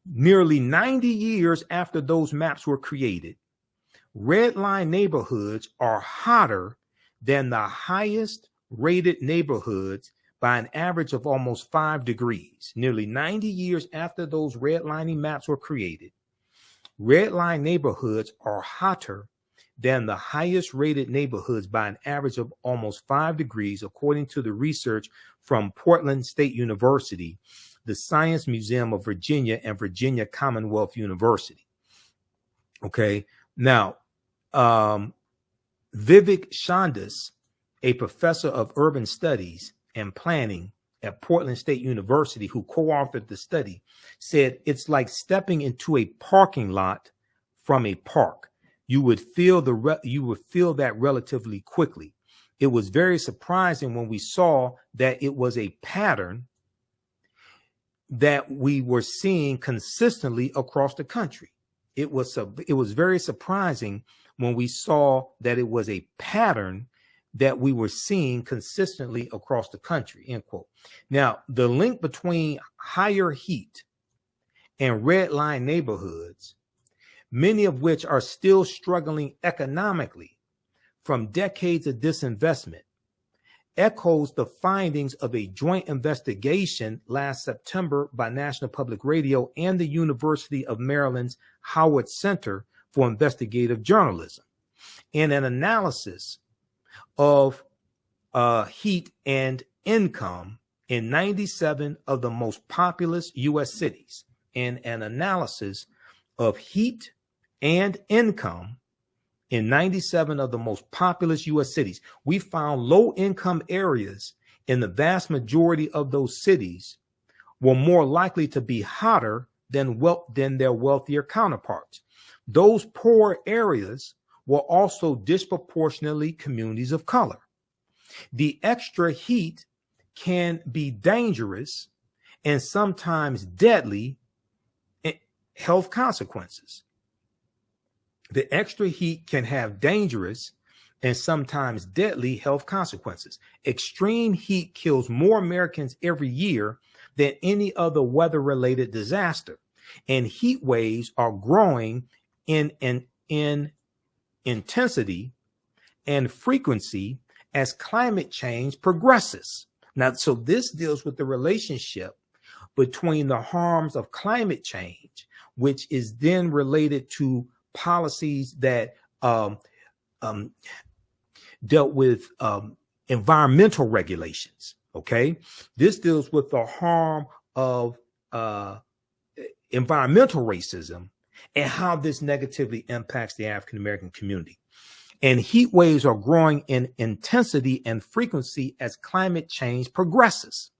Nearly 90 years after those maps were created, redline neighborhoods are hotter than the highest rated neighborhoods by an average of almost 5 degrees. Nearly 90 years after those redlining maps were created, redline neighborhoods are hotter than the highest rated neighborhoods by an average of almost 5 degrees, according to the research from Portland State University, the Science Museum of Virginia, and Virginia Commonwealth University. Okay. Now, Vivek Chandas, a professor of urban studies and planning at Portland State University, who co-authored the study, said it's like stepping into a parking lot from a park. You would feel that relatively quickly. It was very surprising when we saw that it was a pattern that we were seeing consistently across the country. It was very surprising when we saw that it was a pattern that we were seeing consistently across the country, end quote. Now, the link between higher heat and redline neighborhoods many of which are still struggling economically from decades of disinvestment, echoes the findings of a joint investigation last September by National Public Radio and the University of Maryland's Howard Center for Investigative Journalism in an analysis of heat and income in 97 of the most populous U.S. cities. In an analysis of heat and income in 97 of the most populous U.S. cities, we found low-income areas in the vast majority of those cities were more likely to be hotter than their wealthier counterparts. Those poor areas were also disproportionately communities of color. The extra heat can be dangerous and sometimes deadly health consequences. The extra heat can have dangerous and sometimes deadly health consequences. Extreme heat kills more Americans every year than any other weather-related disaster. And heat waves are growing in intensity and frequency as climate change progresses. Now, so this deals with the relationship between the harms of climate change, which is then related to policies that dealt with environmental regulations. Okay, this deals with the harm of environmental racism and how this negatively impacts the African American community. And heat waves are growing in intensity and frequency as climate change progresses.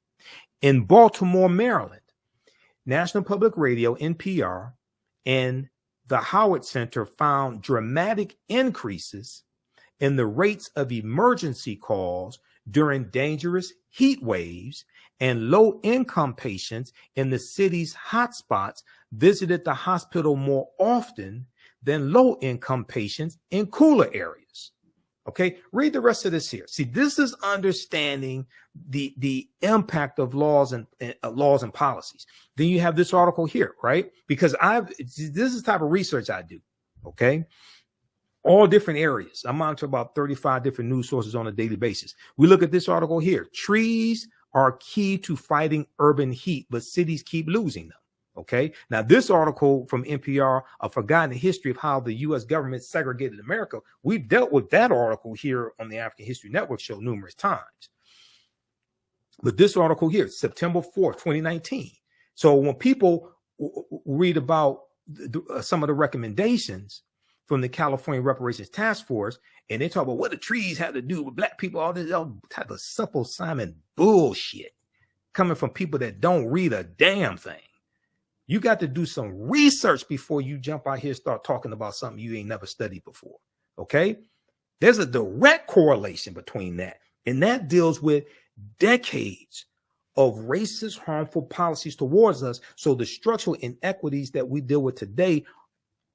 In Baltimore, Maryland, National Public Radio, NPR, and the Howard Center found dramatic increases in the rates of emergency calls during dangerous heat waves, and low-income patients in the city's hotspots visited the hospital more often than low-income patients in cooler areas. Okay, read the rest of this here. See, this is understanding the impact of laws and policies. Then you have this article here, right? Because this is the type of research I do. Okay, all different areas. I'm on to about 35 different news sources on a daily basis. We look at this article here. Trees are key to fighting urban heat, but cities keep losing them. Okay, now this article from NPR, A Forgotten History of How the U.S. Government Segregated America, we've dealt with that article here on the African History Network show numerous times. But this article here, September 4th, 2019. So when people read about some of the recommendations from the California Reparations Task Force, and they talk about what the trees have to do with black people, all this all type of simple Simon bullshit coming from people that don't read a damn thing. You got to do some research before you jump out here and start talking about something you ain't never studied before. Okay? There's a direct correlation between that. And that deals with decades of racist, harmful policies towards us. So the structural inequities that we deal with today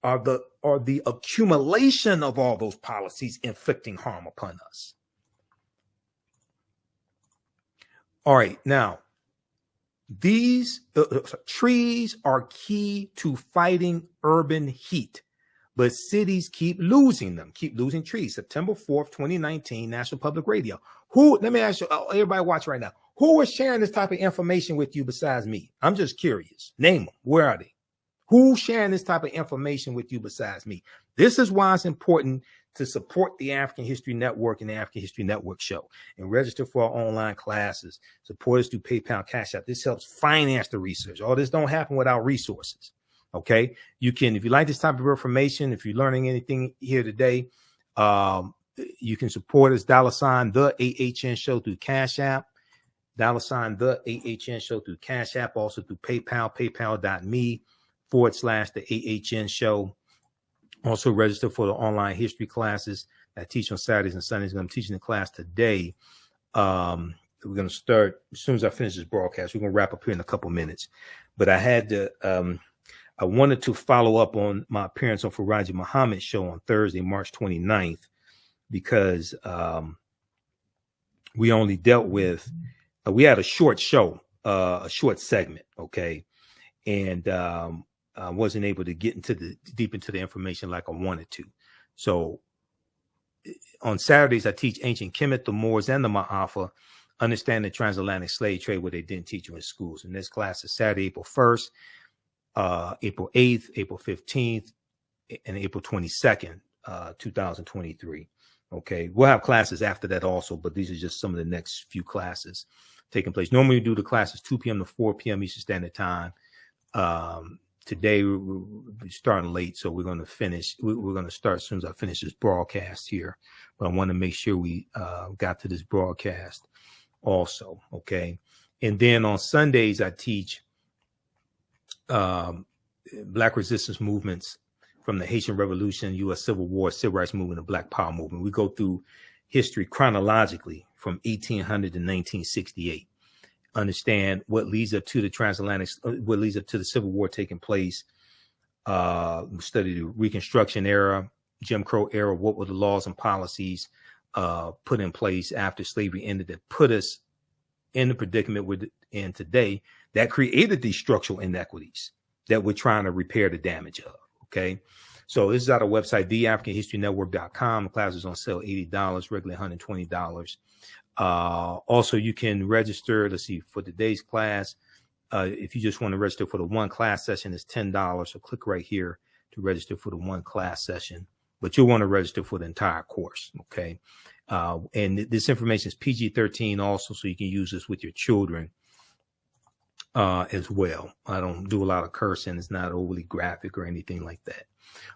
are the accumulation of all those policies inflicting harm upon us. All right, now, these trees are key to fighting urban heat, but cities keep losing them, keep losing trees. September 4th, 2019, National Public Radio. Let me ask you, everybody watch right now. Who is sharing this type of information with you besides me? I'm just curious. Name them. Where are they? Who's sharing this type of information with you besides me? This is why it's important to support the African History Network and the African History Network show and register for our online classes. Support us through PayPal, Cash App. This helps finance the research. All this don't happen without resources. Okay. You can, if you like this type of information, if you're learning anything here today, you can support us, $ the AHN show through Cash App, $ the AHN show through Cash App, also through PayPal, paypal.me/the AHN show. Also register for the online history classes that I teach on Saturdays and Sundays. I'm teaching the class today. We're going to start as soon as I finish this broadcast. We're going to wrap up here in a couple minutes. But I had to, I wanted to follow up on my appearance on Faraji Muhammad's show on Thursday, March 29th, because we only dealt with, we had a short show, a short segment. Okay. And wasn't able to get deep into the information like I wanted to. So on Saturdays, I teach ancient Kemet, the Moors, and the Maafa, understand the transatlantic slave trade, what they didn't teach you in schools. And this class is Saturday, April 1st, April 8th, April 15th, and April 22nd, 2023. Okay, we'll have classes after that also, but these are just some of the next few classes taking place. Normally we do the classes 2 p.m. to 4 p.m. Eastern Standard Time. Today we're starting late, so we're going to finish. We're going to start as soon as I finish this broadcast here. But I want to make sure we got to this broadcast also. Okay, and then on Sundays I teach Black resistance movements from the Haitian Revolution, U.S. Civil War, Civil Rights Movement, and Black Power Movement. We go through history chronologically from 1800 to 1968. Understand what leads up to the transatlantic, what leads up to the Civil War taking place. Study the Reconstruction era, Jim Crow era. What were the laws and policies put in place after slavery ended that put us in the predicament we're in today that created these structural inequities that we're trying to repair the damage of? Okay, so this is at our website, theafricanhistorynetwork.com. The class is on sale, $80, regularly $120. Also, you can register. Let's see, for today's class, if you just want to register for the one class session, it's $10. So click right here to register for the one class session. But you'll want to register for the entire course. Okay, and this information is PG-13 also, so you can use this with your children as well. I don't do a lot of cursing. It's not overly graphic or anything like that.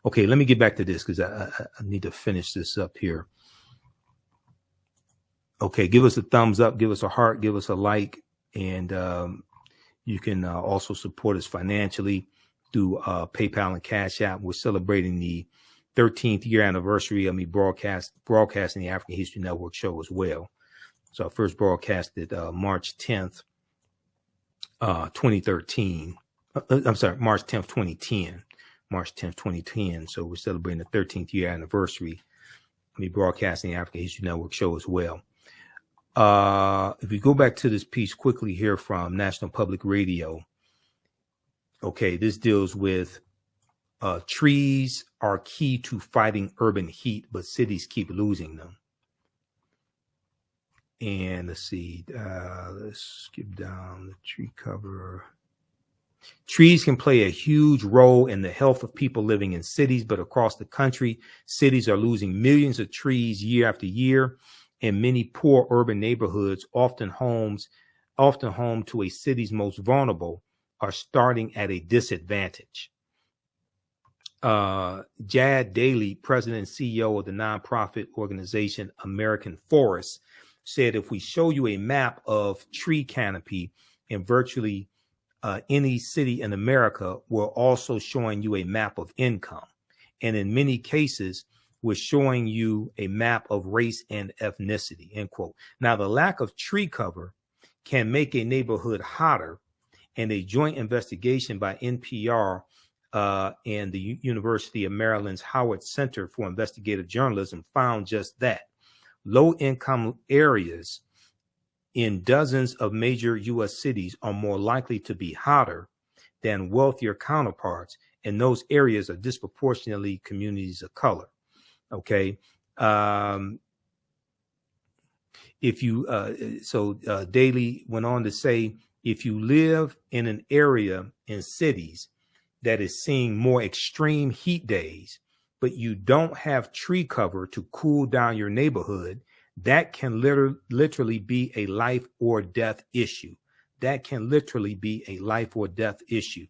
Okay, let me get back to this because I need to finish this up here. Okay, give us a thumbs up, give us a heart, give us a like, and you can also support us financially through PayPal and Cash App. We're celebrating the 13th year anniversary of me broadcasting the African History Network show as well. So I first broadcasted March 10th, 2013. I'm sorry, March 10th, 2010. March 10th, 2010. So we're celebrating the 13th year anniversary of me broadcasting the African History Network show as well. If we go back to this piece quickly here from National Public Radio. Okay, this deals with trees are key to fighting urban heat, but cities keep losing them. And let's see, let's skip down the tree cover. Trees can play a huge role in the health of people living in cities, but across the country, cities are losing millions of trees year after year. And many poor urban neighborhoods, often home to a city's most vulnerable, are starting at a disadvantage. Jad Daly, president and CEO of the nonprofit organization American Forests, said if we show you a map of tree canopy in virtually any city in America, we're also showing you a map of income. And in many cases, we're showing you a map of race and ethnicity, end quote. Now, the lack of tree cover can make a neighborhood hotter, and a joint investigation by NPR and the University of Maryland's Howard Center for Investigative Journalism found just that. Low-income areas in dozens of major U.S. cities are more likely to be hotter than wealthier counterparts, and those areas are disproportionately communities of color. Okay. Daly went on to say, if you live in an area in cities that is seeing more extreme heat days, but you don't have tree cover to cool down your neighborhood, that can literally be a life or death issue. That can literally be a life or death issue.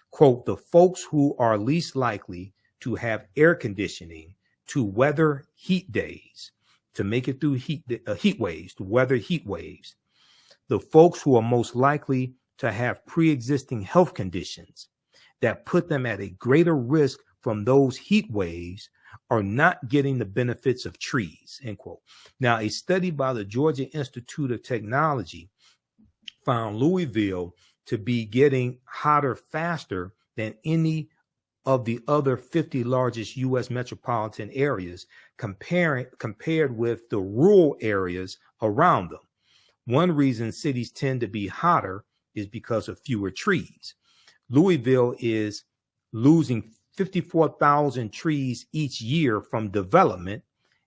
Quote, the folks who are least likely to have air conditioning to weather heat days, to make it through heat waves, to weather heat waves. The folks who are most likely to have pre-existing health conditions that put them at a greater risk from those heat waves are not getting the benefits of trees, end quote. Now, a study by the Georgia Institute of Technology found Louisville to be getting hotter faster than any of the other 50 largest U.S. metropolitan areas compared with the rural areas around them. One reason cities tend to be hotter is because of fewer trees. Louisville is losing 54,000 trees each year from development,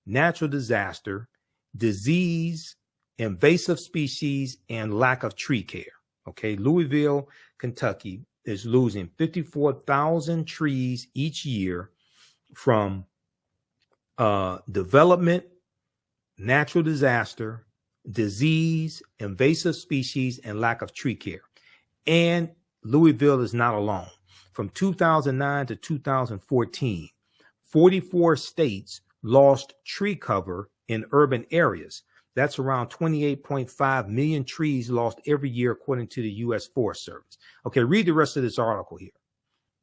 natural disaster, disease, invasive species, and lack of tree care. Okay, Louisville, Kentucky is losing 54,000 trees each year from development, natural disaster, disease, invasive species, and lack of tree care. And Louisville is not alone. From 2009 to 2014, 44 states lost tree cover in urban areas. That's around 28.5 million trees lost every year, according to the U.S. Forest Service. Okay, read the rest of this article here.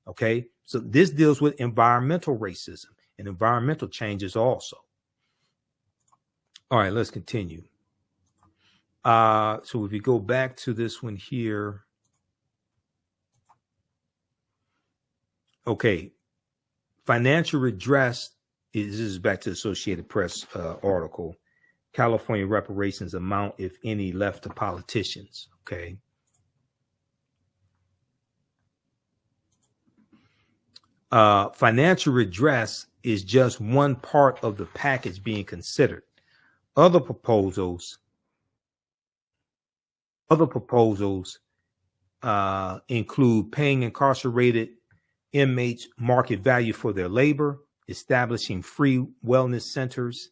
Okay, so this deals with environmental racism and environmental changes also. All right, let's continue. So if we go back to this one here. Okay, financial redress this is back to the Associated Press article. California reparations amount, if any, left to politicians. Okay. Financial redress is just one part of the package being considered. Other proposals include paying incarcerated inmates market value for their labor, establishing free wellness centers,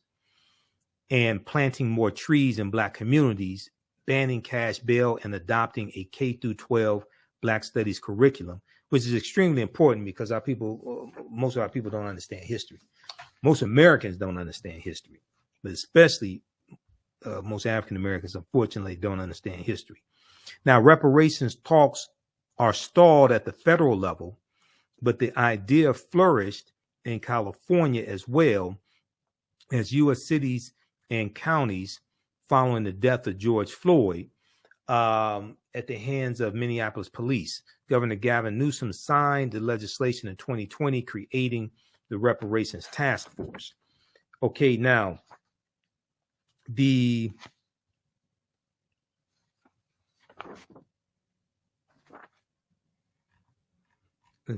and planting more trees in Black communities, banning cash bail, and adopting a K-12 Black studies curriculum, which is extremely important because most of our people don't understand history. Most Americans don't understand history, but especially most African Americans, unfortunately, don't understand history. Now, reparations talks are stalled at the federal level, but the idea flourished in California as well, as U.S. cities and counties following the death of George Floyd at the hands of Minneapolis police. Governor Gavin Newsom signed the legislation in 2020, creating the Reparations Task Force. Okay, now, let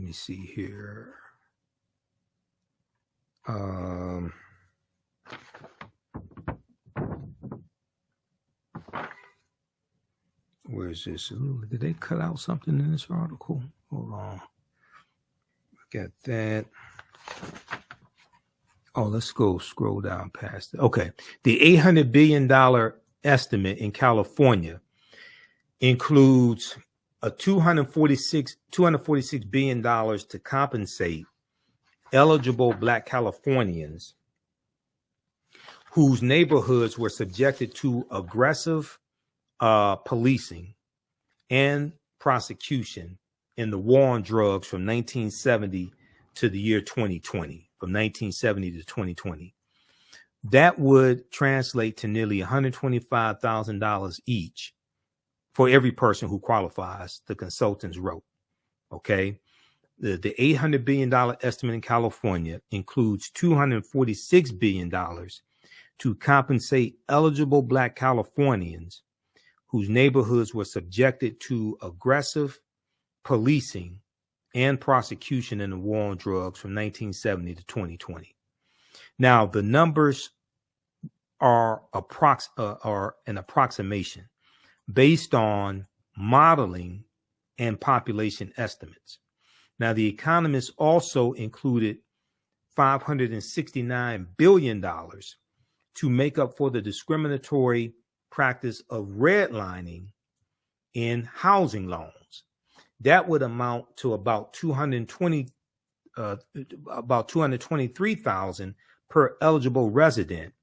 me see here. Where is this? Ooh, did they cut out something in this article? Hold on. Got that. Oh, let's go scroll down past it. Okay. The $800 billion estimate in California includes a $246 billion to compensate eligible Black Californians whose neighborhoods were subjected to aggressive policing and prosecution in the war on drugs from 1970 to the year 2020, from 1970 to 2020. That would translate to nearly $125,000 each for every person who qualifies, the consultants wrote. Okay. The $800 billion estimate in California includes $246 billion to compensate eligible Black Californians whose neighborhoods were subjected to aggressive policing and prosecution in the war on drugs from 1970 to 2020. Now, the numbers are an approximation based on modeling and population estimates. Now, the economists also included $569 billion to make up for the discriminatory practice of redlining in housing loans. That would amount to about $223,000 per eligible resident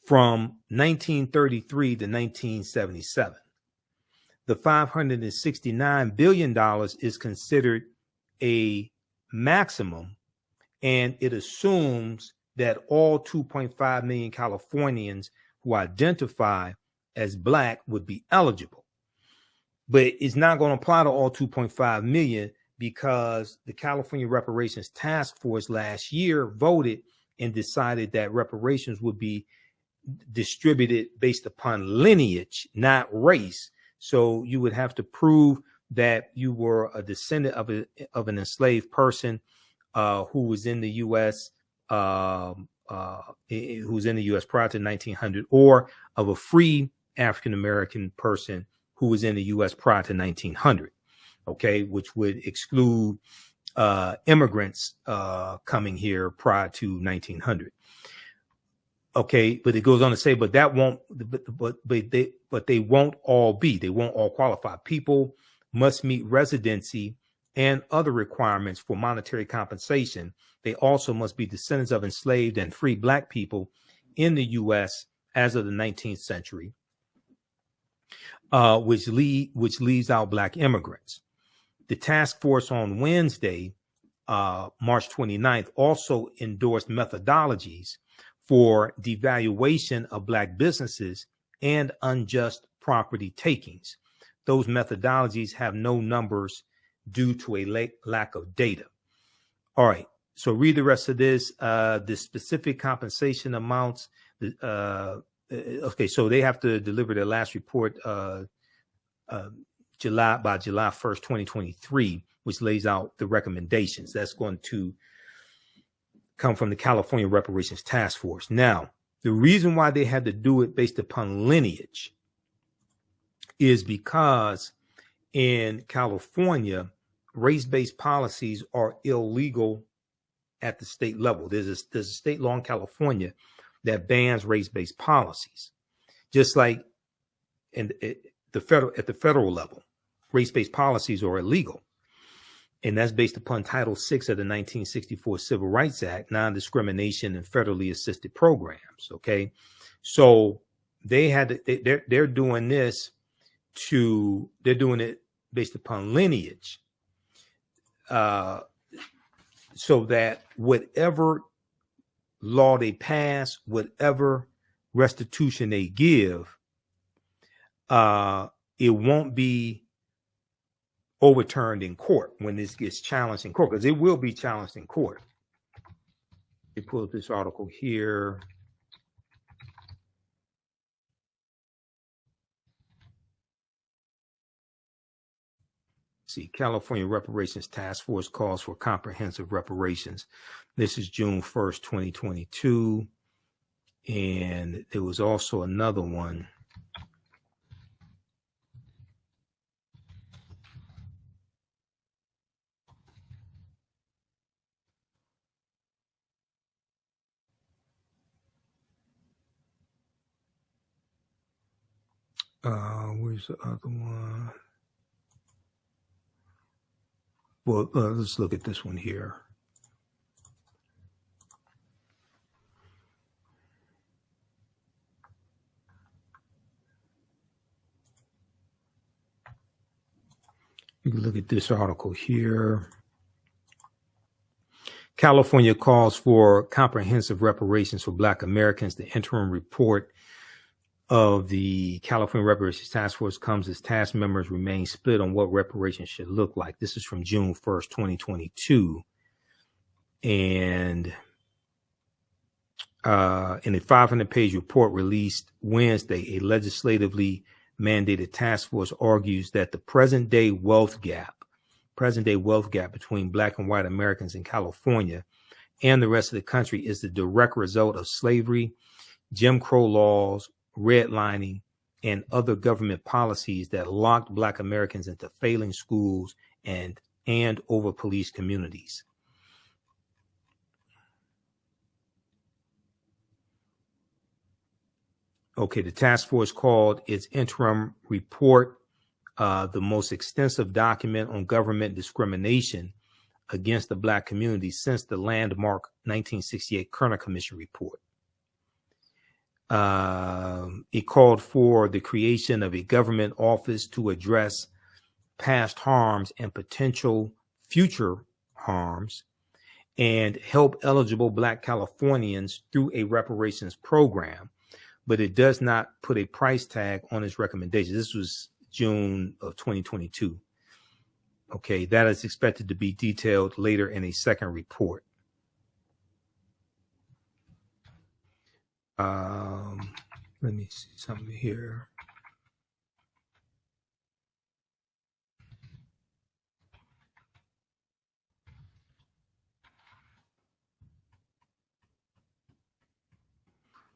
from 1933 to 1977. The $569 billion is considered a maximum, and it assumes that all 2.5 million Californians who identify as Black would be eligible. But it's not going to apply to all 2.5 million because the California Reparations Task Force last year voted and decided that reparations would be distributed based upon lineage, not race. So you would have to prove that you were a descendant of an enslaved person who was in the U.S. Who was in the U.S. prior to 1900, or of a free African American person who was in the U.S. prior to 1900. Okay, which would exclude immigrants coming here prior to 1900. Okay, but it goes on to say, but that won't, but they won't all be, they won't all qualify. People must meet residency and other requirements for monetary compensation. They also must be descendants of enslaved and free Black people in the U.S. as of the 19th century, which leaves out Black immigrants. The task force on Wednesday, March 29th, also endorsed methodologies for devaluation of Black businesses and unjust property takings. Those methodologies have no numbers due to a lack of data. All right, so read the rest of this. The specific compensation amounts. Okay, so they have to deliver their last report by July 1st, 2023, which lays out the recommendations. That's going to come from the California Reparations Task Force. Now, the reason why they had to do it based upon lineage is because in California, race-based policies are illegal at the state level. There's a state law in California that bans race-based policies, just like at the federal level, race-based policies are illegal. And that's based upon Title VI of the 1964 Civil Rights Act, non-discrimination and federally assisted programs. Okay, so they had to, they're doing this they're doing it based upon lineage, so that whatever law they pass, whatever restitution they give, it won't be overturned in court when this gets challenged in court, because it will be challenged in court. They pull up this article here. See, California Reparations Task Force calls for comprehensive reparations. This is June 1st, 2022. And there was also another one. Where's the other one? Well, let's look at this one here. You can look at this article here. California calls for comprehensive reparations for Black Americans. The interim report of the California Reparations Task Force comes as task members remain split on what reparations should look like. This is from June 1st, 2022. And in a 500-page report released Wednesday, a legislatively mandated task force argues that the present-day wealth gap between Black and white Americans in California and the rest of the country is the direct result of slavery, Jim Crow laws, redlining, and other government policies that locked Black Americans into failing schools and over-policed communities. Okay, the task force called its interim report the most extensive document on government discrimination against the Black community since the landmark 1968 Kerner Commission report. It called for the creation of a government office to address past harms and potential future harms and help eligible Black Californians through a reparations program, but it does not put a price tag on its recommendations. This was June of 2022. Okay, that is expected to be detailed later in a second report. Let me see something here.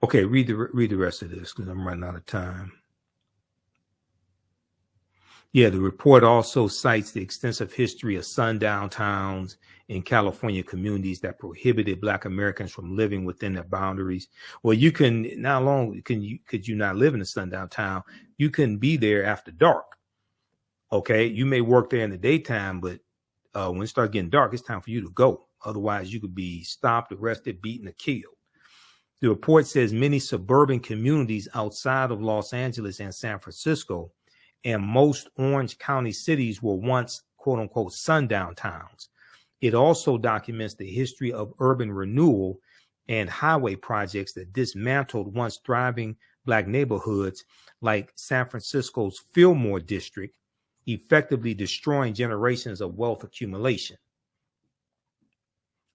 Okay, read the rest of this because I'm running out of time. Yeah, the report also cites the extensive history of sundown towns in California communities that prohibited Black Americans from living within their boundaries. Well, you can, not long could you not live in a sundown town? You can be there after dark. Okay, you may work there in the daytime, but when it starts getting dark, it's time for you to go. Otherwise, you could be stopped, arrested, beaten, or killed. The report says many suburban communities outside of Los Angeles and San Francisco and most Orange County cities were once, quote unquote, sundown towns. It also documents the history of urban renewal and highway projects that dismantled once thriving Black neighborhoods like San Francisco's Fillmore district, effectively destroying generations of wealth accumulation.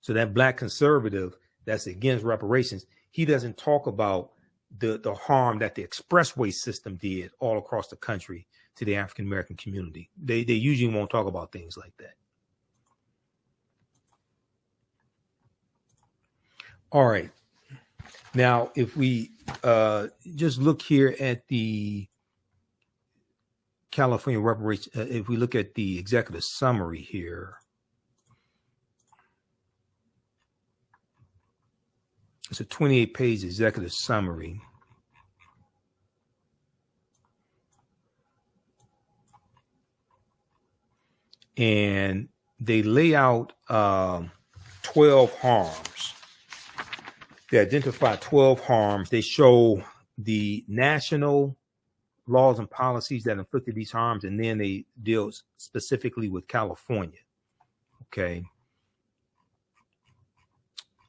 So that Black conservative that's against reparations, he doesn't talk about the harm that the expressway system did all across the country to the African American community. They usually won't talk about things like that. All right. Now, if we just look here at the California reparations, if we look at the executive summary here, it's a 28-page executive summary. And they lay out 12 harms. They identify 12 harms. They show the national laws and policies that inflicted these harms, and then they deal specifically with California. Okay.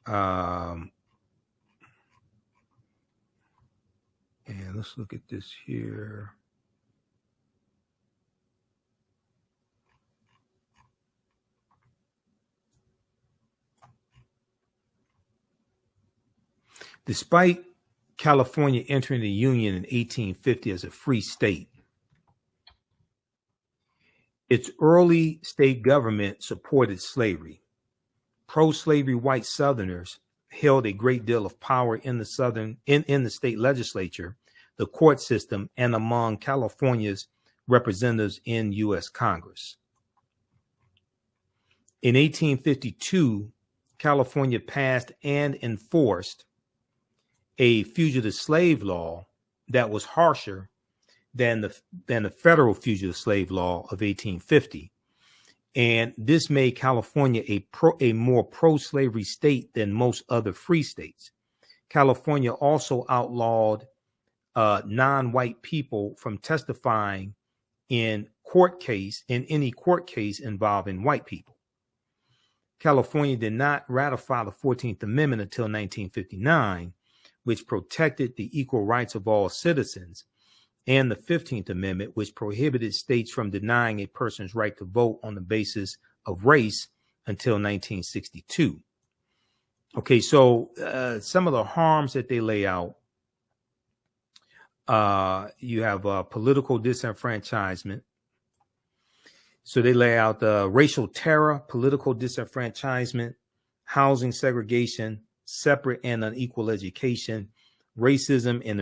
And let's look at this here. Despite California entering the Union in 1850 as a free state, its early state government supported slavery. Pro-slavery white Southerners held a great deal of power in the state legislature, the court system, and among California's representatives in U.S. Congress. In 1852, California passed and enforced a fugitive slave law that was harsher than the federal fugitive slave law of 1850. And this made California a more pro-slavery state than most other free states. California also outlawed non-white people from testifying in any court case involving white people. California did not ratify the 14th Amendment until 1959, which protected the equal rights of all citizens, and the 15th Amendment, which prohibited states from denying a person's right to vote on the basis of race until 1962. Okay, so some of the harms that they lay out, you have political disenfranchisement. So they lay out racial terror, political disenfranchisement, housing segregation, separate and unequal education, racism in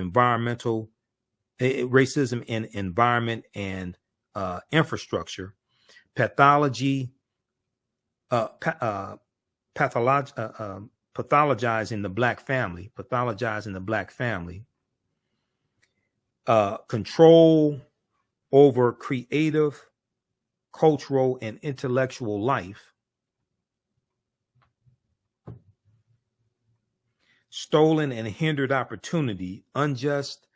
environment and infrastructure, pathologizing the black family, control over creative, cultural, and intellectual life, stolen and hindered opportunity, unjust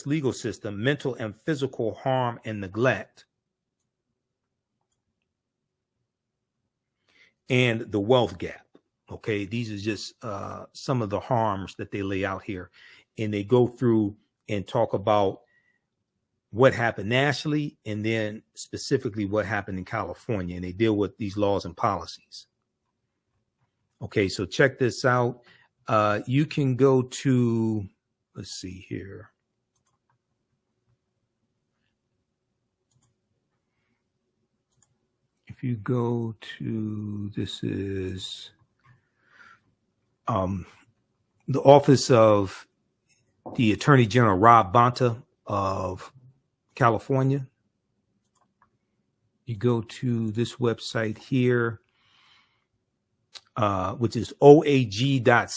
legal system, mental and physical harm and neglect, and the wealth gap. Okay, these are just some of the harms that they lay out here. And they go through and talk about what happened nationally and then specifically what happened in California. And they deal with these laws and policies. Okay, so check this out. You can go to, let's see here. If you go to, this is the office of the Attorney General, Rob Bonta of California. You go to this website here, which is oag.ca.gov,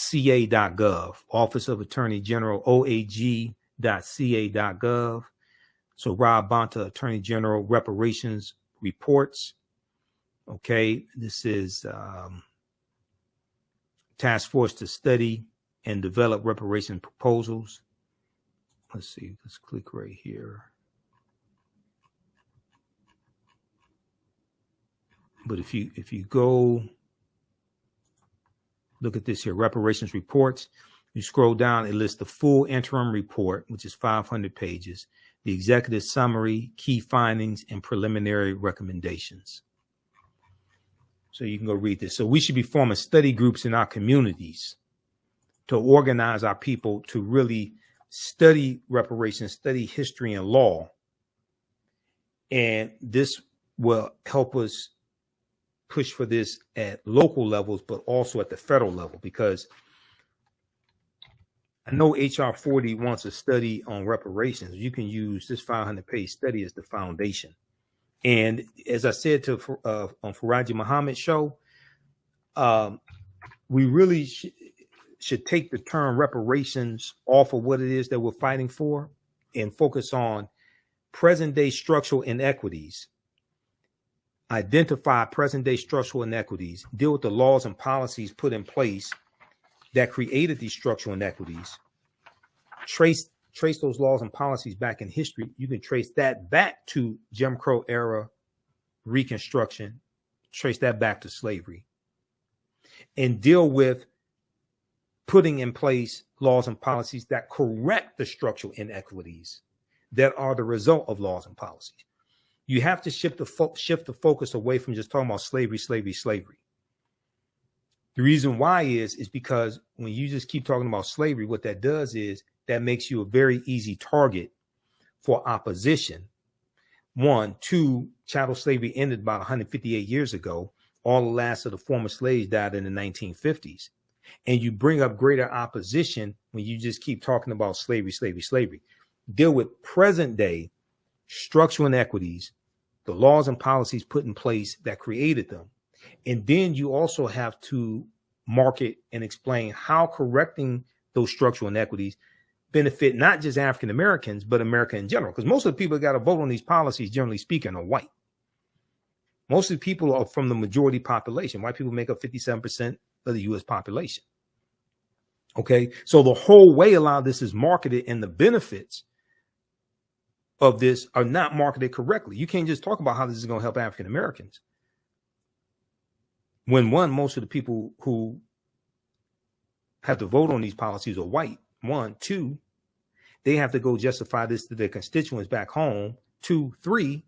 Office of Attorney General, oag.ca.gov. So Rob Bonta, Attorney General, reparations reports. Okay, this is task force to study and develop reparation proposals. Let's see, let's click right here. But if you go look at this here, reparations reports, you scroll down, it lists the full interim report, which is 500 pages, the executive summary, key findings, and preliminary recommendations. So you can go read this. So we should be forming study groups in our communities to organize our people to really study reparations, study history and law. And this will help us push for this at local levels, but also at the federal level, because I know HR 40 wants a study on reparations. You can use this 500-page study as the foundation. And as I said to on Faraji Muhammad's show, we really should take the term reparations off of what it is that we're fighting for and focus on present-day structural inequities, identify present-day structural inequities, deal with the laws and policies put in place that created these structural inequities, trace those laws and policies back in history. You can trace that back to Jim Crow era Reconstruction, trace that back to slavery, and deal with putting in place laws and policies that correct the structural inequities that are the result of laws and policies. You have to shift the focus away from just talking about slavery. The reason why is because when you just keep talking about slavery, what that does is that makes you a very easy target for opposition. 1, 2, chattel slavery ended about 158 years ago. All the last of the former slaves died in the 1950s. And you bring up greater opposition when you just keep talking about slavery. Deal with present day structural inequities, the laws and policies put in place that created them. And then you also have to market and explain how correcting those structural inequities benefit not just African Americans, but America in general. Because most of the people that got to vote on these policies, generally speaking, are white. Most of the people are from the majority population. White people make up 57% of the U.S. population. Okay, so the whole way a lot of this is marketed and the benefits of this are not marketed correctly. You can't just talk about how this is going to help African Americans when, one, most of the people who have to vote on these policies are white. 1, 2, they have to go justify this to their constituents back home. 2, 3,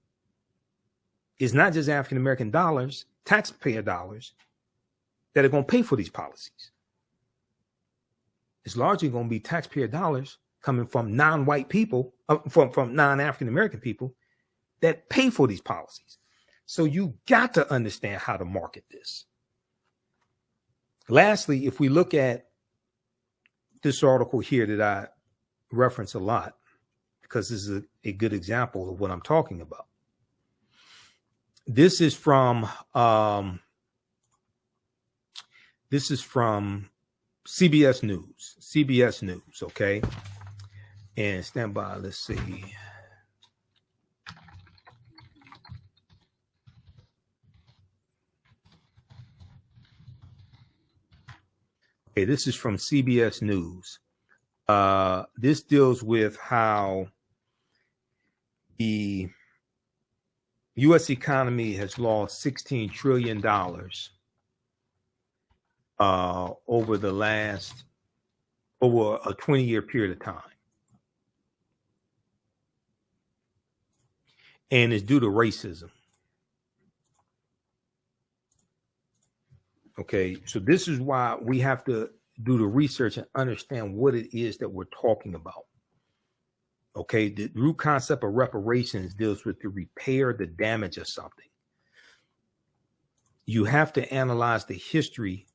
it's not just African American dollars, taxpayer dollars, that are going to pay for these policies. It's largely going to be taxpayer dollars coming from non-white people, from non-African American people that pay for these policies. So you got to understand how to market this. Lastly, if we look at this article here that I reference a lot, because this is a good example of what I'm talking about. This is from CBS News, okay? And stand by, let's see. Okay, this is from CBS News. This deals with how the U.S. economy has lost $16 trillion over a 20-year period of time. And it's due to racism. Okay, so this is why we have to do the research and understand what it is that we're talking about. Okay, the root concept of reparations deals with the repair, the damage of something. You have to analyze the history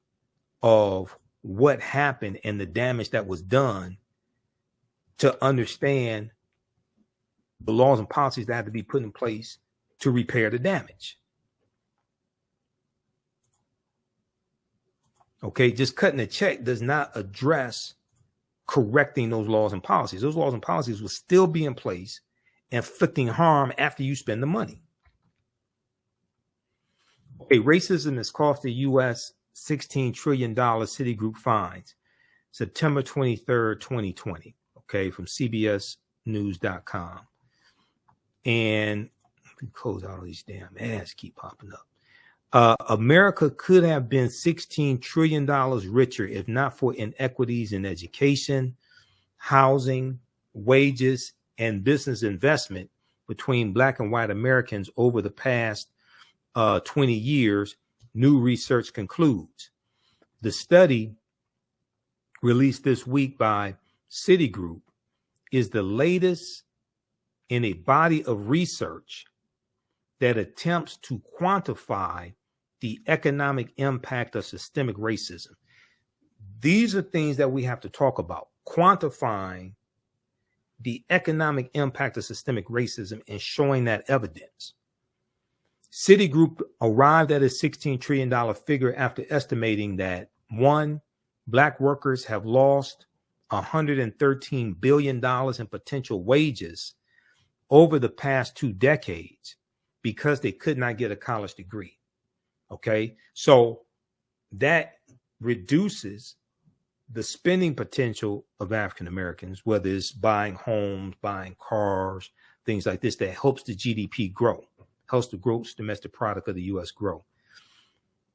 of what happened and the damage that was done to understand the laws and policies that had to be put in place to repair the damage. Okay, just cutting a check does not address correcting those laws and policies. Those laws and policies will still be in place, inflicting harm after you spend the money. Okay, racism has cost the U.S. $16 trillion Citigroup fines, September 23rd, 2020. Okay, from CBSnews.com. And let me close out all these damn ads keep popping up. America could have been $16 trillion richer if not for inequities in education, housing, wages, and business investment between Black and white Americans over the past 20 years, new research concludes. The study released this week by Citigroup is the latest in a body of research that attempts to quantify the economic impact of systemic racism. These are things that we have to talk about, quantifying the economic impact of systemic racism and showing that evidence. Citigroup arrived at a $16 trillion figure after estimating that, one, Black workers have lost $113 billion in potential wages over the past 2 decades because they could not get a college degree. Okay, so that reduces the spending potential of African Americans, whether it's buying homes, buying cars, things like this, that helps the GDP grow, helps the gross domestic product of the U.S. grow.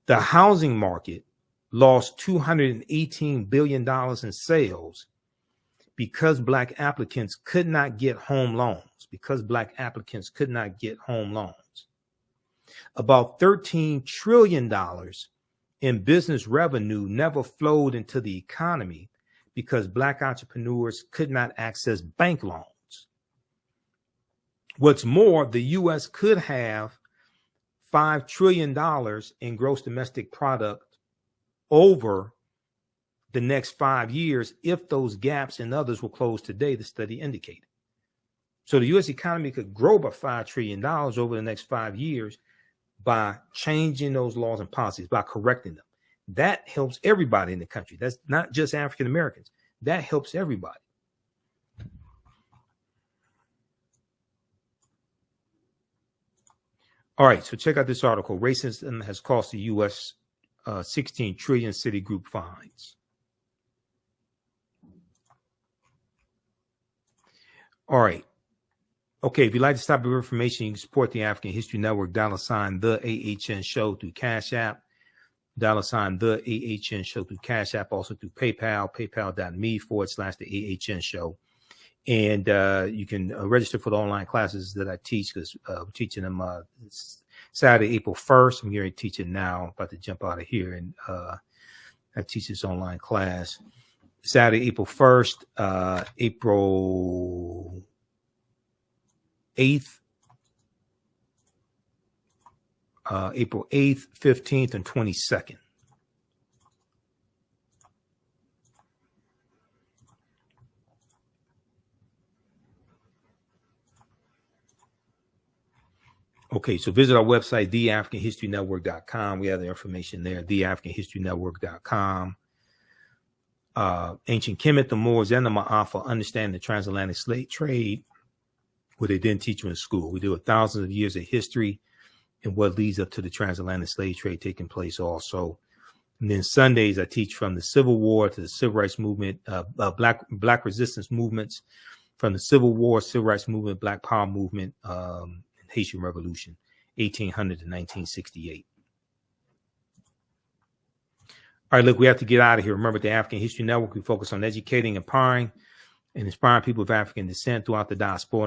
The housing market lost $218 billion in sales because Black applicants could not get home loans, About $13 trillion in business revenue never flowed into the economy because Black entrepreneurs could not access bank loans. What's more, the U.S. could have $5 trillion in gross domestic product over the next 5 years if those gaps and others were closed today, the study indicated. So the U.S. economy could grow by $5 trillion over the next 5 years by changing those laws and policies, by correcting them. That helps everybody in the country. That's not just African Americans. That helps everybody. All right, so check out this article. Racism has cost the U.S. 16 trillion Citigroup fines. All right. Okay, if you'd like this type of information, you can support the African History Network, $ the AHN show through Cash App, $ the AHN show through Cash App, also through PayPal, paypal.me/the AHN show. And you can register for the online classes that I teach, because we're teaching them Saturday, April 1st. I'm going to teach it now, about to jump out of here. And I teach this online class Saturday, April 1st, April 8th, April 8th, 15th, and 22nd. Okay, so visit our website, theafricanhistorynetwork.com. We have the information there, theafricanhistorynetwork.com. Ancient Kemet, the Moors, and the Maafa understand the transatlantic slave trade, what they didn't teach you in school. We do thousands of years of history and what leads up to the transatlantic slave trade taking place also. And then Sundays, I teach from the Civil War to the Civil Rights Movement, Black resistance movements, from the Civil War, Civil Rights Movement, Black Power Movement, and Haitian Revolution, 1800 to 1968. All right, look, we have to get out of here. Remember, the African History Network, we focus on educating, empowering, and inspiring people of African descent throughout the diaspora.